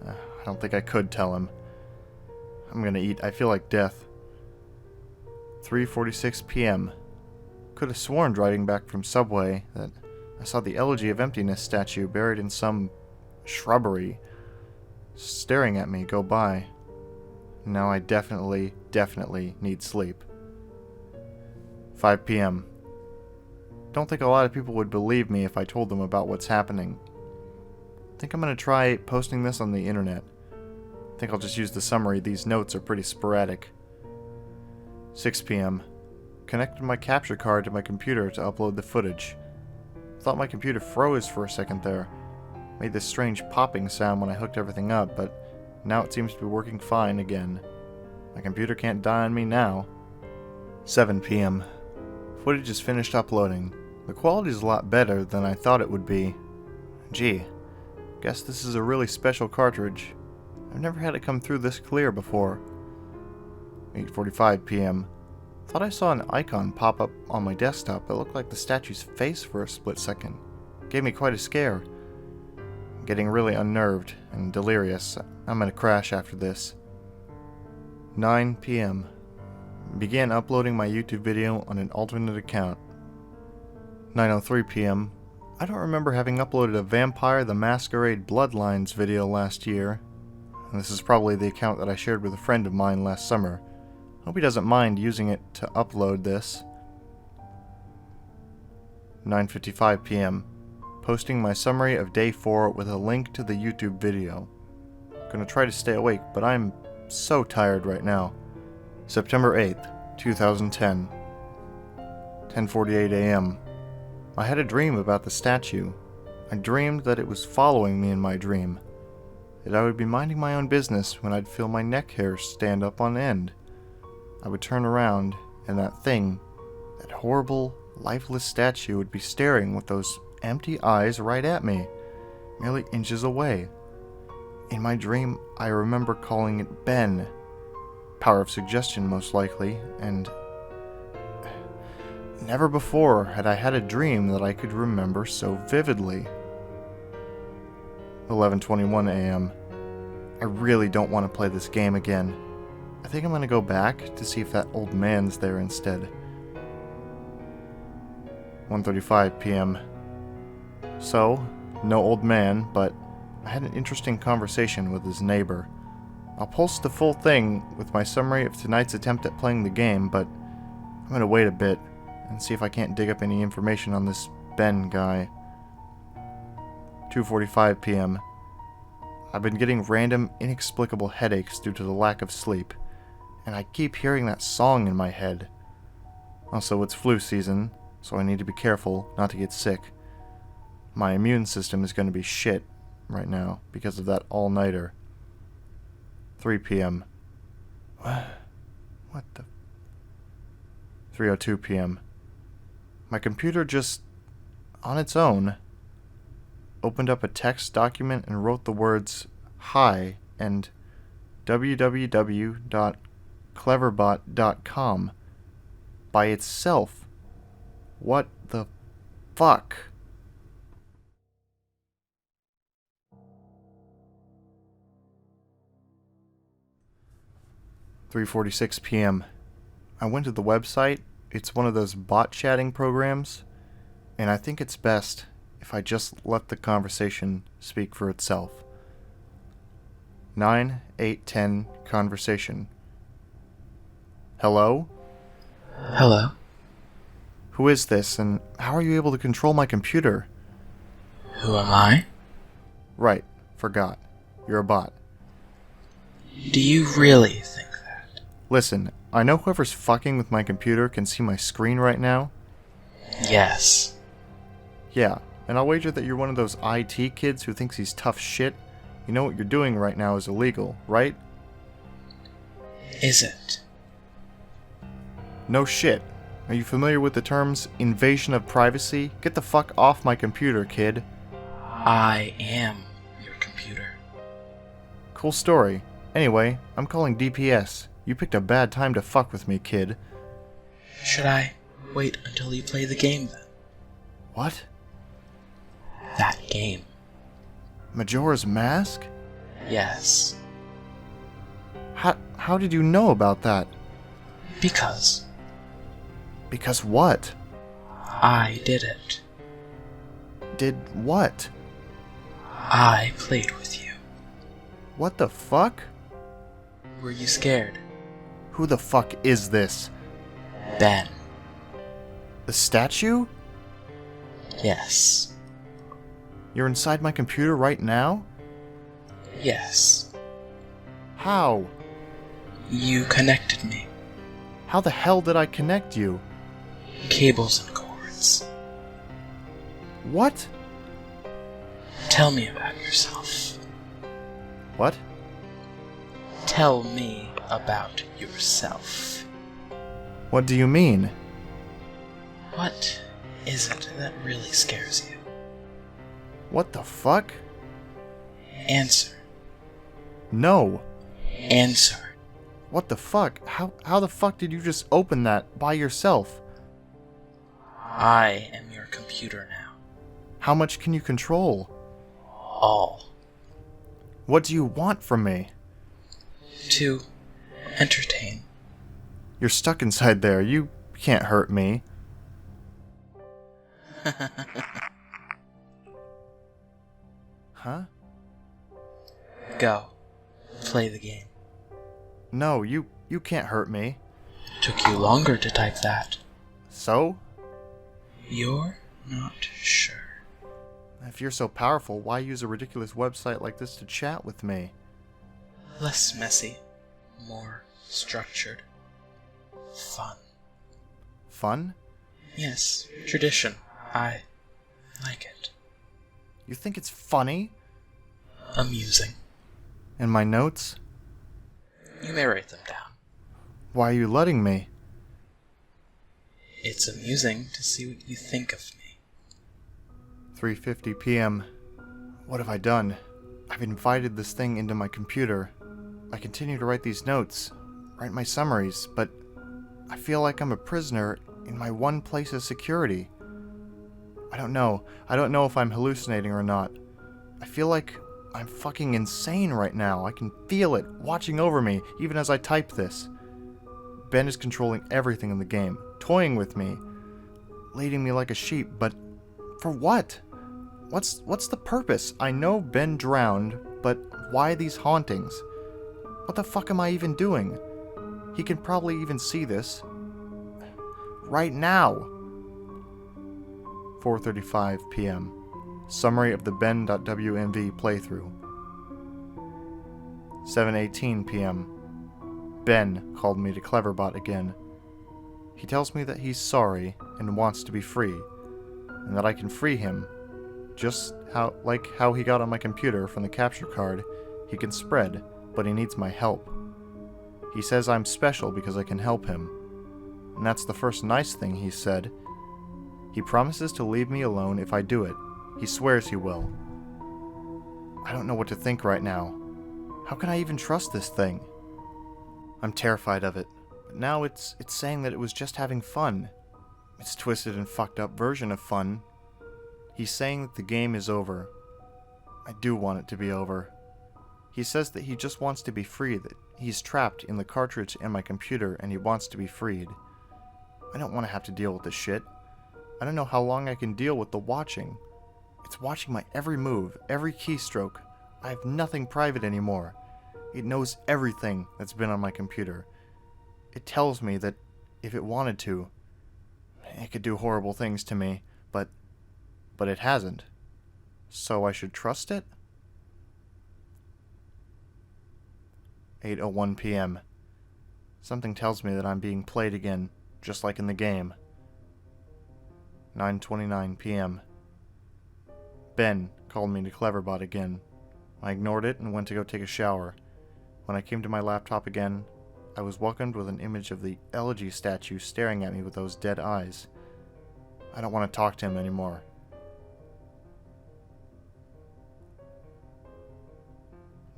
I don't think I could tell him. I'm gonna eat. I feel like death. 3:46 p.m. Could have sworn driving back from Subway that I saw the Elegy of Emptiness statue buried in some shrubbery, staring at me go by. Now I definitely need sleep. 5 p.m. Don't think a lot of people would believe me if I told them about what's happening. Think I'm gonna try posting this on the internet. Think I'll just use the summary. These notes are pretty sporadic. 6 p.m. Connected my capture card to my computer to upload the footage. Thought my computer froze for a second there. Made this strange popping sound when I hooked everything up, but now it seems to be working fine again. My computer can't die on me now. 7 p.m. Footage is finished uploading. The quality is a lot better than I thought it would be. Gee, guess this is a really special cartridge. I've never had it come through this clear before. 8:45 p.m. Thought I saw an icon pop up on my desktop that looked like the statue's face for a split second. Gave me quite a scare. I'm getting really unnerved and delirious. I'm gonna crash after this. 9 p.m. Began uploading my YouTube video on an alternate account. 9:03 p.m. I don't remember having uploaded a Vampire the Masquerade Bloodlines video last year. And this is probably the account that I shared with a friend of mine last summer. Hope he doesn't mind using it to upload this. 9:55 p.m. Posting my summary of day 4 with a link to the YouTube video. Gonna try to stay awake, but I'm so tired right now. September 8th, 2010. 10:48 a.m. I had a dream about the statue. I dreamed that it was following me in my dream. That I would be minding my own business when I'd feel my neck hairs stand up on end. I would turn around, and that thing, that horrible, lifeless statue would be staring with those empty eyes right at me, merely inches away. In my dream, I remember calling it Ben. Power of suggestion, most likely, and never before had I had a dream that I could remember so vividly. 11:21 a.m. I really don't want to play this game again. I think I'm going to go back to see if that old man's there instead. 1:35 p.m. So, no old man, but I had an interesting conversation with his neighbor. I'll post the full thing with my summary of tonight's attempt at playing the game, but I'm going to wait a bit and see if I can't dig up any information on this Ben guy. 2:45 p.m. I've been getting random, inexplicable headaches due to the lack of sleep, and I keep hearing that song in my head. Also, it's flu season, so I need to be careful not to get sick. My immune system is going to be shit right now because of that all-nighter. 3 p.m. What the... 3:02 p.m. My computer just, on its own, opened up a text document and wrote the words hi and www.cleverbot.com by itself. What the fuck? (3:46 p.m.) I went to the website. It's one of those bot chatting programs, and I think it's best if I just let the conversation speak for itself. 9:10 conversation. Hello? Hello? Who is this, and how are you able to control my computer? Who am I? Right, forgot. You're a bot. Do you really think that? Listen, I know whoever's fucking with my computer can see my screen right now. Yes. Yeah, and I'll wager that you're one of those IT kids who thinks he's tough shit. You know what you're doing right now is illegal, right? Is it? No shit. Are you familiar with the terms invasion of privacy? Get the fuck off my computer, kid. I am your computer. Cool story. Anyway, I'm calling DPS. You picked a bad time to fuck with me, kid. Should I wait until you play the game then? What? That game. Majora's Mask? Yes. How did you know about that? Because Because what? I did it. Did what? I played with you. What the fuck? Were you scared? Who the fuck is this? Ben. The statue? Yes. You're inside my computer right now? Yes. How? You connected me. How the hell did I connect you? Cables and cords. What? Tell me about yourself. What? Tell me about yourself. What do you mean? What is it that really scares you? What the fuck? Answer. No. Answer. What the fuck? How the fuck did you just open that by yourself? I am your computer now. How much can you control? All. What do you want from me? To entertain. You're stuck inside there. You can't hurt me. Huh? Go. Play the game. No, you can't hurt me. Took you longer to type that. So? You're not sure. If you're so powerful, why use a ridiculous website like this to chat with me? Less messy. More structured. Fun. Fun? Yes, tradition. I like it. You think it's funny? Amusing. And my notes? You may write them down. Why are you letting me? It's amusing to see what you think of me. 3:50 p.m. What have I done? I've invited this thing into my computer. I continue to write these notes, write my summaries, but I feel like I'm a prisoner in my one place of security. I don't know if I'm hallucinating or not. I feel like I'm fucking insane right now. I can feel it watching over me, even as I type this. Ben is controlling everything in the game, toying with me, leading me like a sheep, but for what? What's the purpose? I know Ben drowned, but why these hauntings? What the fuck am I even doing? He can probably even see this. Right now! 4:35 p.m. Summary of the Ben.wmv playthrough. 7:18 p.m. Ben called me to Cleverbot again. He tells me that he's sorry and wants to be free, and that I can free him, just how he got on my computer from the capture card. He can spread, but he needs my help. He says I'm special because I can help him, and that's the first nice thing he said. He promises to leave me alone if I do it. He swears he will. I don't know what to think right now. How can I even trust this thing? I'm terrified of it, but now it's saying that it was just having fun. It's a twisted and fucked up version of fun. He's saying that the game is over. I do want it to be over. He says that he just wants to be free, that he's trapped in the cartridge and my computer and he wants to be freed. I don't want to have to deal with this shit. I don't know how long I can deal with the watching. It's watching my every move, every keystroke. I have nothing private anymore. It knows everything that's been on my computer. It tells me that if it wanted to, it could do horrible things to me, but it hasn't. So I should trust it? 8:01 p.m. Something tells me that I'm being played again, just like in the game. 9:29 p.m. Ben called me to Cleverbot again. I ignored it and went to go take a shower. When I came to my laptop again, I was welcomed with an image of the elegy statue staring at me with those dead eyes. I don't want to talk to him anymore.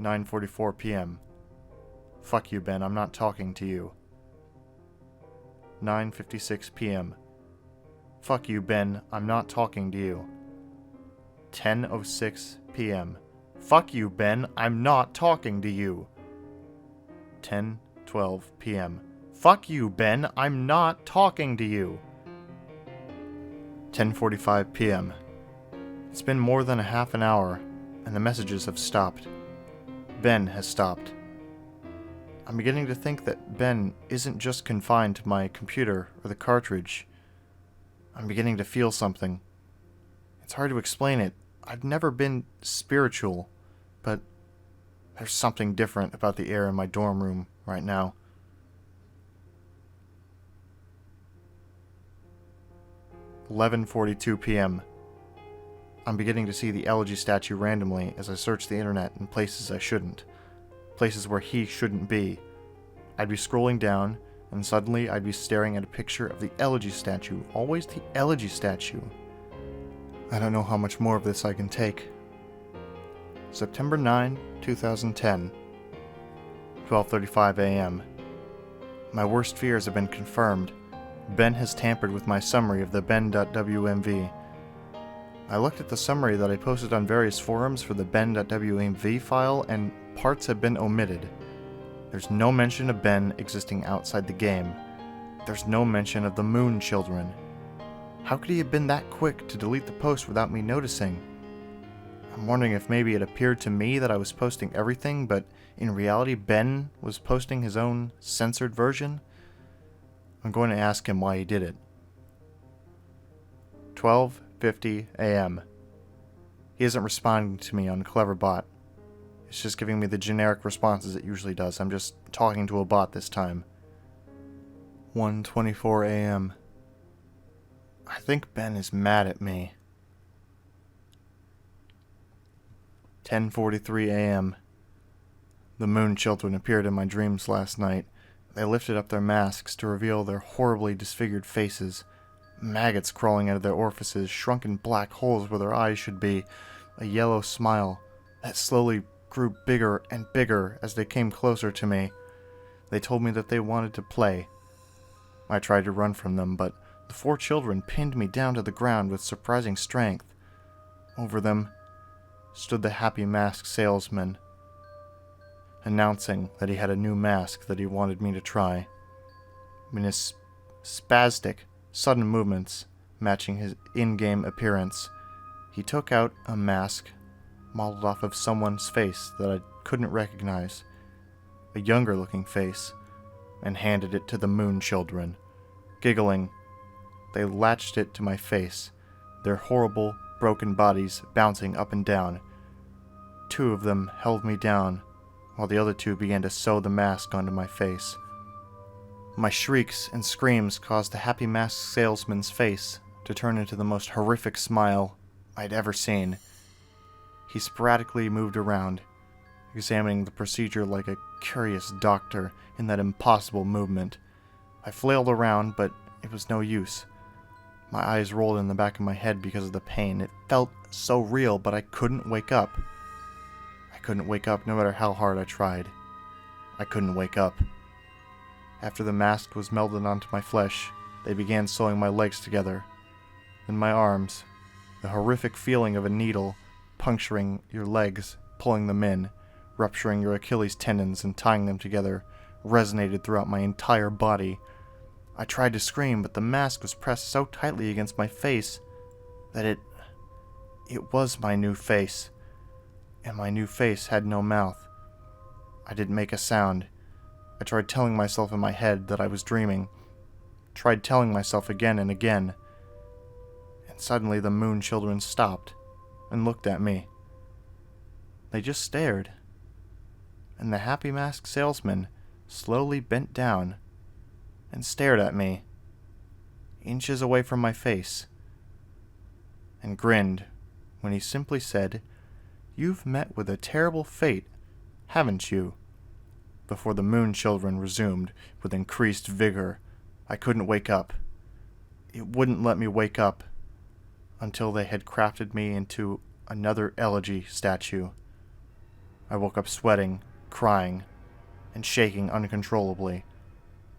9:44 p.m. Fuck you, Ben, I'm not talking to you. 9:56 p.m. Fuck you, Ben, I'm not talking to you. 10:06 p.m. Fuck you, Ben, I'm not talking to you. 10:12 p.m. Fuck you, Ben, I'm not talking to you. 10:45 p.m. It's been more than a half an hour, and the messages have stopped. Ben has stopped. I'm beginning to think that Ben isn't just confined to my computer or the cartridge. I'm beginning to feel something. It's hard to explain it. I've never been spiritual, but there's something different about the air in my dorm room right now. (11:42 p.m.) I'm beginning to see the elegy statue randomly as I search the internet in places I shouldn't. Places where he shouldn't be. I'd be scrolling down, and suddenly I'd be staring at a picture of the elegy statue, always the elegy statue. I don't know how much more of this I can take. September 9, 2010, 12:35 a.m. My worst fears have been confirmed. Ben has tampered with my summary of the ben.wmv. I looked at the summary that I posted on various forums for the ben.wmv file, and parts have been omitted. There's no mention of Ben existing outside the game. There's no mention of the Moon Children. How could he have been that quick to delete the post without me noticing? I'm wondering if maybe it appeared to me that I was posting everything, but in reality Ben was posting his own censored version? I'm going to ask him why he did it. 12:50 a.m. He isn't responding to me on Cleverbot. It's just giving me the generic responses it usually does. I'm just talking to a bot this time. 1:24 a.m. I think Ben is mad at me. 10:43 a.m. The Moon Children appeared in my dreams last night. They lifted up their masks to reveal their horribly disfigured faces. Maggots crawling out of their orifices, shrunken black holes where their eyes should be, a yellow smile that slowly grew bigger and bigger as they came closer to me. They told me that they wanted to play. I tried to run from them, but the 4 children pinned me down to the ground with surprising strength. Over them stood the happy masked salesman, announcing that he had a new mask that he wanted me to try. In his spastic, sudden movements matching his in-game appearance, he took out a mask modeled off of someone's face that I couldn't recognize, a younger-looking face, and handed it to the Moon Children. Giggling, they latched it to my face, their horrible, broken bodies bouncing up and down. 2 of them held me down, while the other 2 began to sew the mask onto my face. My shrieks and screams caused the happy masked salesman's face to turn into the most horrific smile I'd ever seen. He sporadically moved around, examining the procedure like a curious doctor in that impossible movement. I flailed around, but it was no use. My eyes rolled in the back of my head because of the pain. It felt so real, but I couldn't wake up. I couldn't wake up no matter how hard I tried. I couldn't wake up. After the mask was melded onto my flesh, they began sewing my legs together. Then my arms, the horrific feeling of a needle puncturing your legs, pulling them in, rupturing your Achilles tendons and tying them together, resonated throughout my entire body. I tried to scream, but the mask was pressed so tightly against my face that it was my new face, and my new face had no mouth. I didn't make a sound. I tried telling myself in my head that I was dreaming, tried telling myself again and again, and suddenly the Moon Children stopped and looked at me. They just stared, and the happy masked salesman slowly bent down and stared at me, inches away from my face, and grinned when he simply said, "You've met with a terrible fate, haven't you?" Before the Moon Children resumed with increased vigor. I couldn't wake up. It wouldn't let me wake up until they had crafted me into another elegy statue. I woke up sweating, crying, and shaking uncontrollably.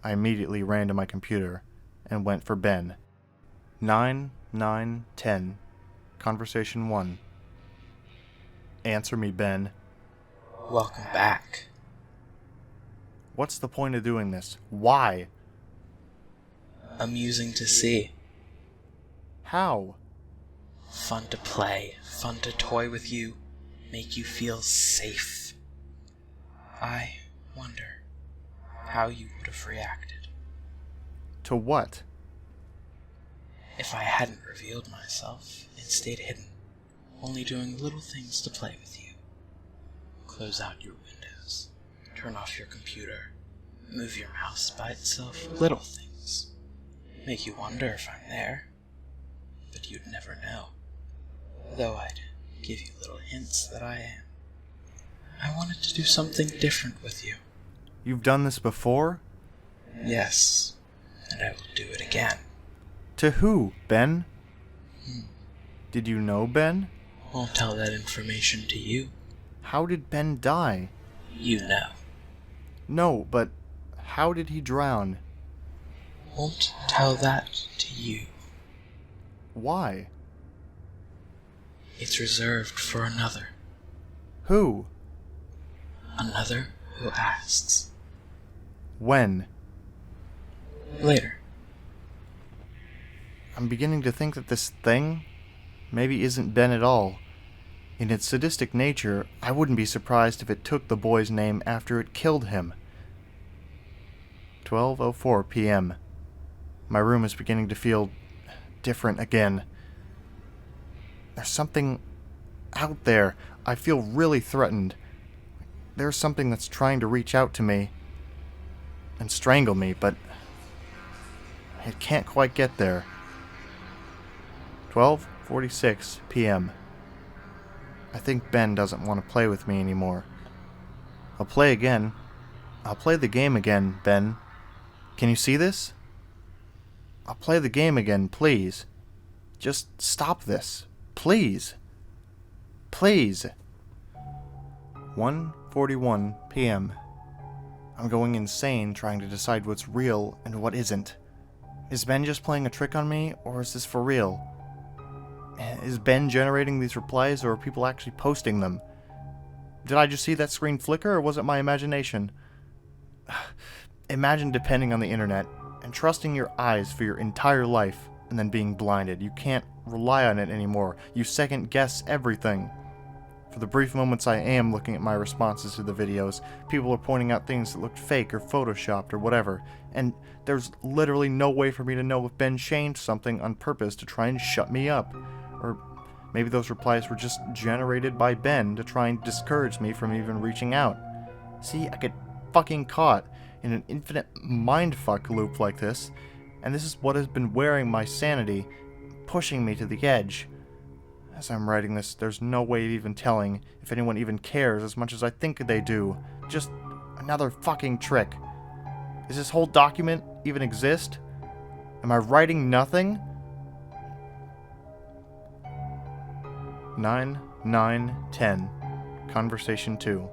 I immediately ran to my computer and went for Ben. 9:10. Conversation 1. Answer me, Ben. Welcome back. What's the point of doing this? Why? Amusing to see. How? Fun to play, fun to toy with you, make you feel safe. I wonder how you would have reacted. To what? If I hadn't revealed myself and stayed hidden, only doing little things to play with you. Close out your windows, turn off your computer, move your mouse by itself, little things. Make you wonder if I'm there, but you'd never know. Though I'd give you little hints that I am. I wanted to do something different with you. You've done this before? Yes, and I will do it again. To who, Ben? Did you know Ben? Won't tell that information to you. How did Ben die? You know. No, but how did he drown? Won't tell that to you. Why? It's reserved for another. Who? Another who asks. When? Later. I'm beginning to think that this thing maybe isn't Ben at all. In its sadistic nature, I wouldn't be surprised if it took the boy's name after it killed him. 12:04 p.m. My room is beginning to feel different again. There's something out there. I feel really threatened. There's something that's trying to reach out to me and strangle me, but it can't quite get there. 12:46 p.m. I think Ben doesn't want to play with me anymore. I'll play again. I'll play the game again, Ben. Can you see this? I'll play the game again, please. Just stop this. Please. Please. 1:41 p.m. I'm going insane trying to decide what's real and what isn't. Is Ben just playing a trick on me, or is this for real? Is Ben generating these replies, or are people actually posting them? Did I just see that screen flicker, or was it my imagination? Imagine depending on the internet and trusting your eyes for your entire life and then being blinded. You can't rely on it anymore. You second guess everything. For the brief moments I am looking at my responses to the videos, people are pointing out things that looked fake or photoshopped or whatever, and there's literally no way for me to know if Ben changed something on purpose to try and shut me up. Or maybe those replies were just generated by Ben to try and discourage me from even reaching out. See, I get fucking caught in an infinite mindfuck loop like this, and this is what has been wearing my sanity, pushing me to the edge. As I'm writing this, there's no way of even telling if anyone even cares as much as I think they do. Just another fucking trick. Does this whole document even exist? Am I writing nothing? 9/9/10. Conversation 2.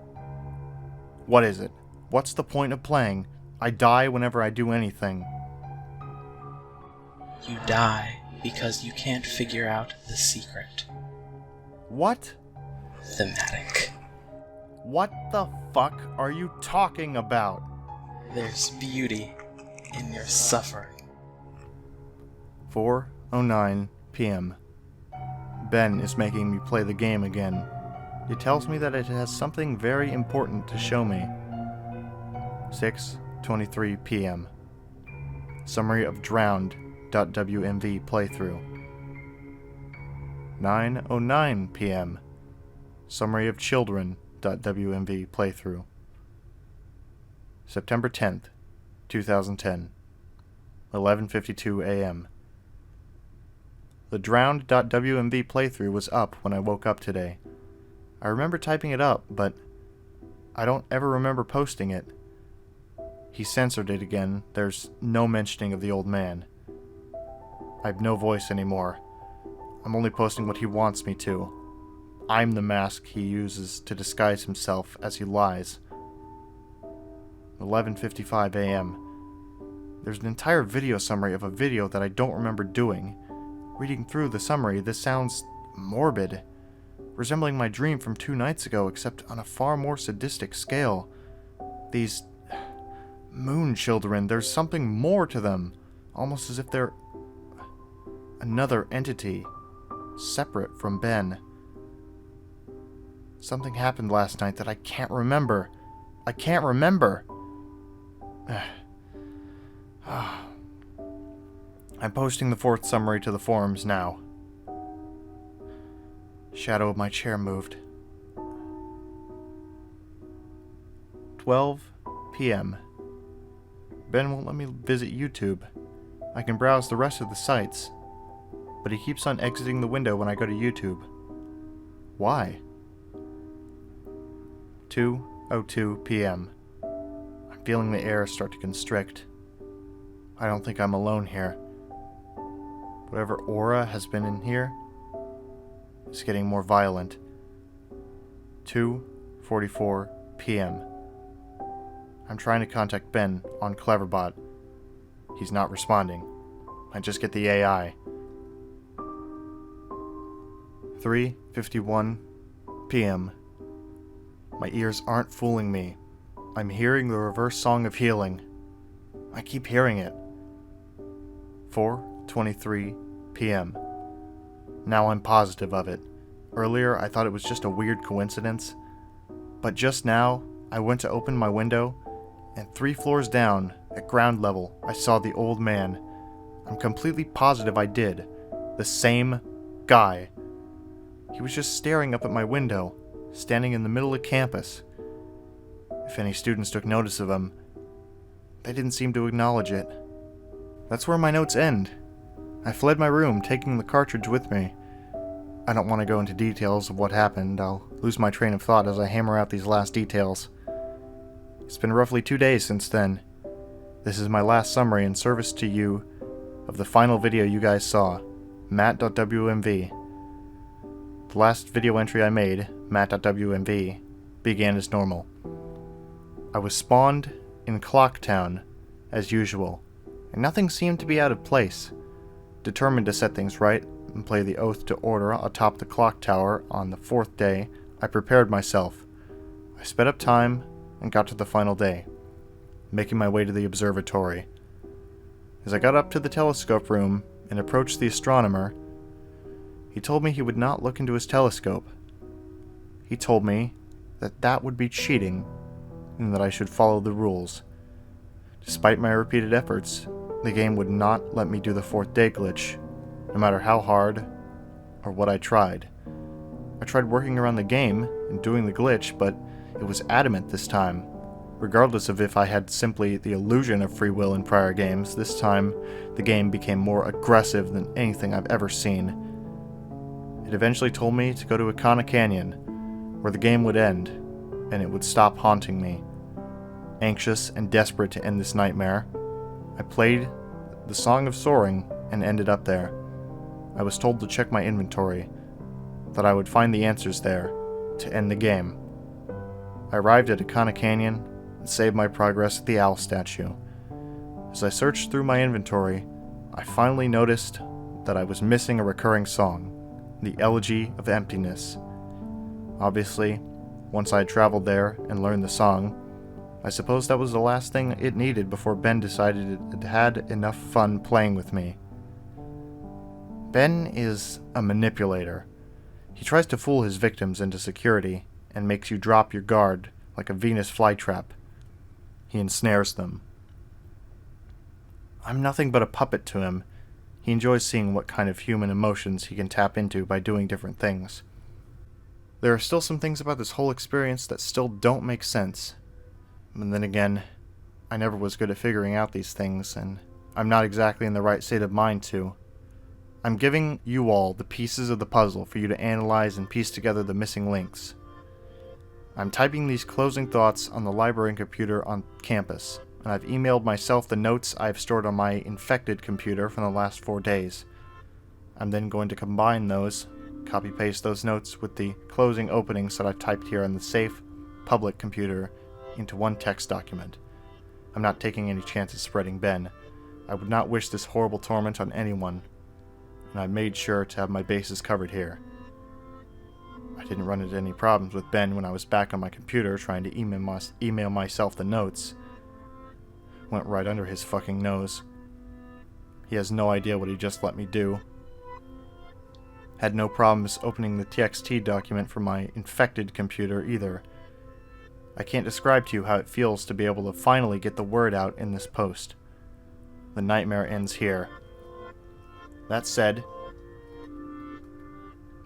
What is it? What's the point of playing? I die whenever I do anything. You die because you can't figure out the secret. What? Thematic. What the fuck are you talking about? There's beauty in your suffering. 4:09 p.m. Ben is making me play the game again. He tells me that it has something very important to show me. 6:23 p.m. Summary of Drowned.wmv playthrough. 9:09 p.m. Summary of Children.wmv playthrough. September 10th, 2010. 11:52 a.m. The Drowned.wmv playthrough was up when I woke up today. I remember typing it up, but I don't ever remember posting it. He censored it again. There's no mentioning of the old man. I have no voice anymore. I'm only posting what he wants me to. I'm the mask he uses to disguise himself as he lies. 11:55 a.m. There's an entire video summary of a video that I don't remember doing. Reading through the summary, this sounds morbid, resembling my dream from 2 nights ago, except on a far more sadistic scale. These moon children, there's something more to them, almost as if they're another entity, separate from Ben. Something happened last night that I can't remember. I can't remember. I'm posting the 4th summary to the forums now. Shadow of my chair moved. 12 p.m. Ben won't let me visit YouTube. I can browse the rest of the sites, but he keeps on exiting the window when I go to YouTube. Why? 2:02 p.m. I'm feeling the air start to constrict. I don't think I'm alone here. Whatever aura has been in here is getting more violent. 2:44 p.m. I'm trying to contact Ben on Cleverbot. He's not responding. I just get the AI. 3:51 p.m. My ears aren't fooling me. I'm hearing the reverse song of healing. I keep hearing it. 4:23 p.m. Now I'm positive of it. Earlier I thought it was just a weird coincidence, but just now I went to open my window, and 3 floors down, at ground level, I saw the old man. I'm completely positive I did. The same guy. He was just staring up at my window, standing in the middle of campus. If any students took notice of him, they didn't seem to acknowledge it. That's where my notes end. I fled my room, taking the cartridge with me. I don't want to go into details of what happened. I'll lose my train of thought as I hammer out these last details. It's been roughly 2 days since then. This is my last summary in service to you of the final video you guys saw, Matt.wmv. The last video entry I made, Matt.wmv, began as normal. I was spawned in Clocktown, as usual, and nothing seemed to be out of place. Determined to set things right and play the oath to order atop the clock tower on the 4th day, I prepared myself. I sped up time and got to the final day, making my way to the observatory. As I got up to the telescope room and approached the astronomer, he told me he would not look into his telescope. He told me that that would be cheating and that I should follow the rules. Despite my repeated efforts, the game would not let me do the 4th day glitch, no matter how hard or what I tried. I tried working around the game and doing the glitch, but it was adamant this time. Regardless of if I had simply the illusion of free will in prior games, this time the game became more aggressive than anything I've ever seen. It eventually told me to go to Akana Canyon, where the game would end, and it would stop haunting me. Anxious and desperate to end this nightmare, I played the Song of Soaring and ended up there. I was told to check my inventory, that I would find the answers there to end the game. I arrived at Akana Canyon and saved my progress at the owl statue. As I searched through my inventory, I finally noticed that I was missing a recurring song, the Elegy of Emptiness. Obviously, once I had traveled there and learned the song, I suppose that was the last thing it needed before Ben decided it had enough fun playing with me. Ben is a manipulator. He tries to fool his victims into security and makes you drop your guard like a Venus flytrap. He ensnares them. I'm nothing but a puppet to him. He enjoys seeing what kind of human emotions he can tap into by doing different things. There are still some things about this whole experience that still don't make sense. And then again, I never was good at figuring out these things, and I'm not exactly in the right state of mind to. I'm giving you all the pieces of the puzzle for you to analyze and piece together the missing links. I'm typing these closing thoughts on the library computer on campus, and I've emailed myself the notes I've stored on my infected computer from the last 4 days. I'm then going to combine those, copy-paste those notes with the closing openings that I've typed here on the safe, public computer into one text document. I'm not taking any chances spreading Ben. I would not wish this horrible torment on anyone, and I made sure to have my bases covered here. I didn't run into any problems with Ben when I was back on my computer trying to email myself the notes. Went right under his fucking nose. He has no idea what he just let me do. Had no problems opening the TXT document from my infected computer either. I can't describe to you how it feels to be able to finally get the word out in this post. The nightmare ends here. That said,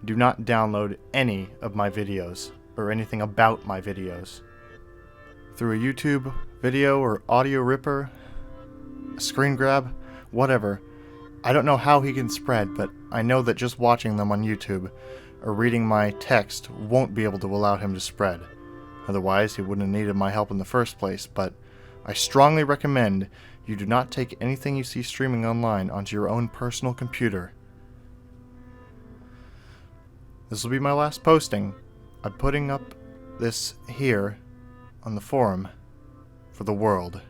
do not download any of my videos, or anything about my videos. Through a YouTube video or audio ripper, a screen grab, whatever. I don't know how he can spread, but I know that just watching them on YouTube, or reading my text, won't be able to allow him to spread. Otherwise, he wouldn't have needed my help in the first place, but I strongly recommend you do not take anything you see streaming online onto your own personal computer. This will be my last posting. I'm putting up this here on the forum for the world.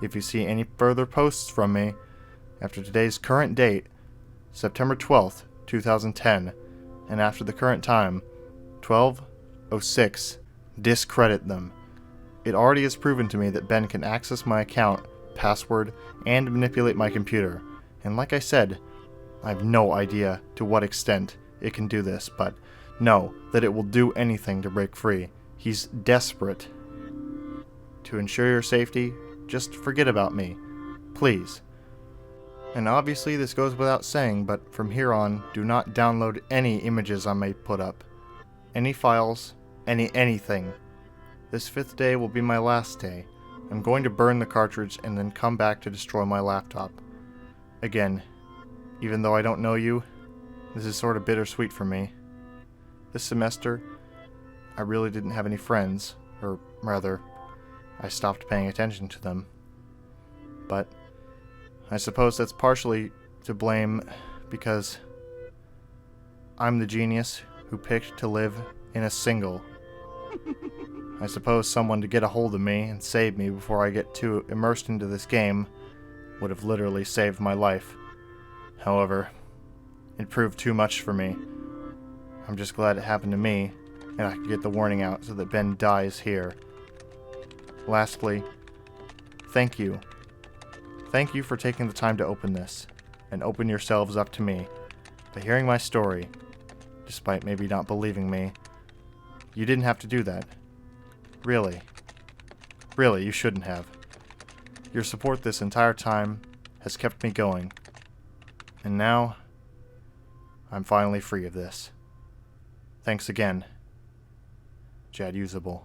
If you see any further posts from me after today's current date, September 12th, 2010, and after the current time, 12:06, discredit them. It already has proven to me that Ben can access my account, password, and manipulate my computer. And like I said, I have no idea to what extent it can do this, but know that it will do anything to break free. He's desperate. To ensure your safety, just forget about me. Please. And obviously this goes without saying, but from here on, do not download any images I may put up. Any files, anything. This 5th day will be my last day. I'm going to burn the cartridge and then come back to destroy my laptop. Again, even though I don't know you, this is sort of bittersweet for me. This semester, I really didn't have any friends, or rather, I stopped paying attention to them. But I suppose that's partially to blame because I'm the genius who picked to live in a single. I suppose someone to get a hold of me and save me before I get too immersed into this game would have literally saved my life. However, it proved too much for me. I'm just glad it happened to me, and I can get the warning out so that Ben dies here. Lastly, thank you. Thank you for taking the time to open this, and open yourselves up to me. By hearing my story, despite maybe not believing me, you didn't have to do that. Really, you shouldn't have. Your support this entire time has kept me going. And now, I'm finally free of this. Thanks again, Jadusable.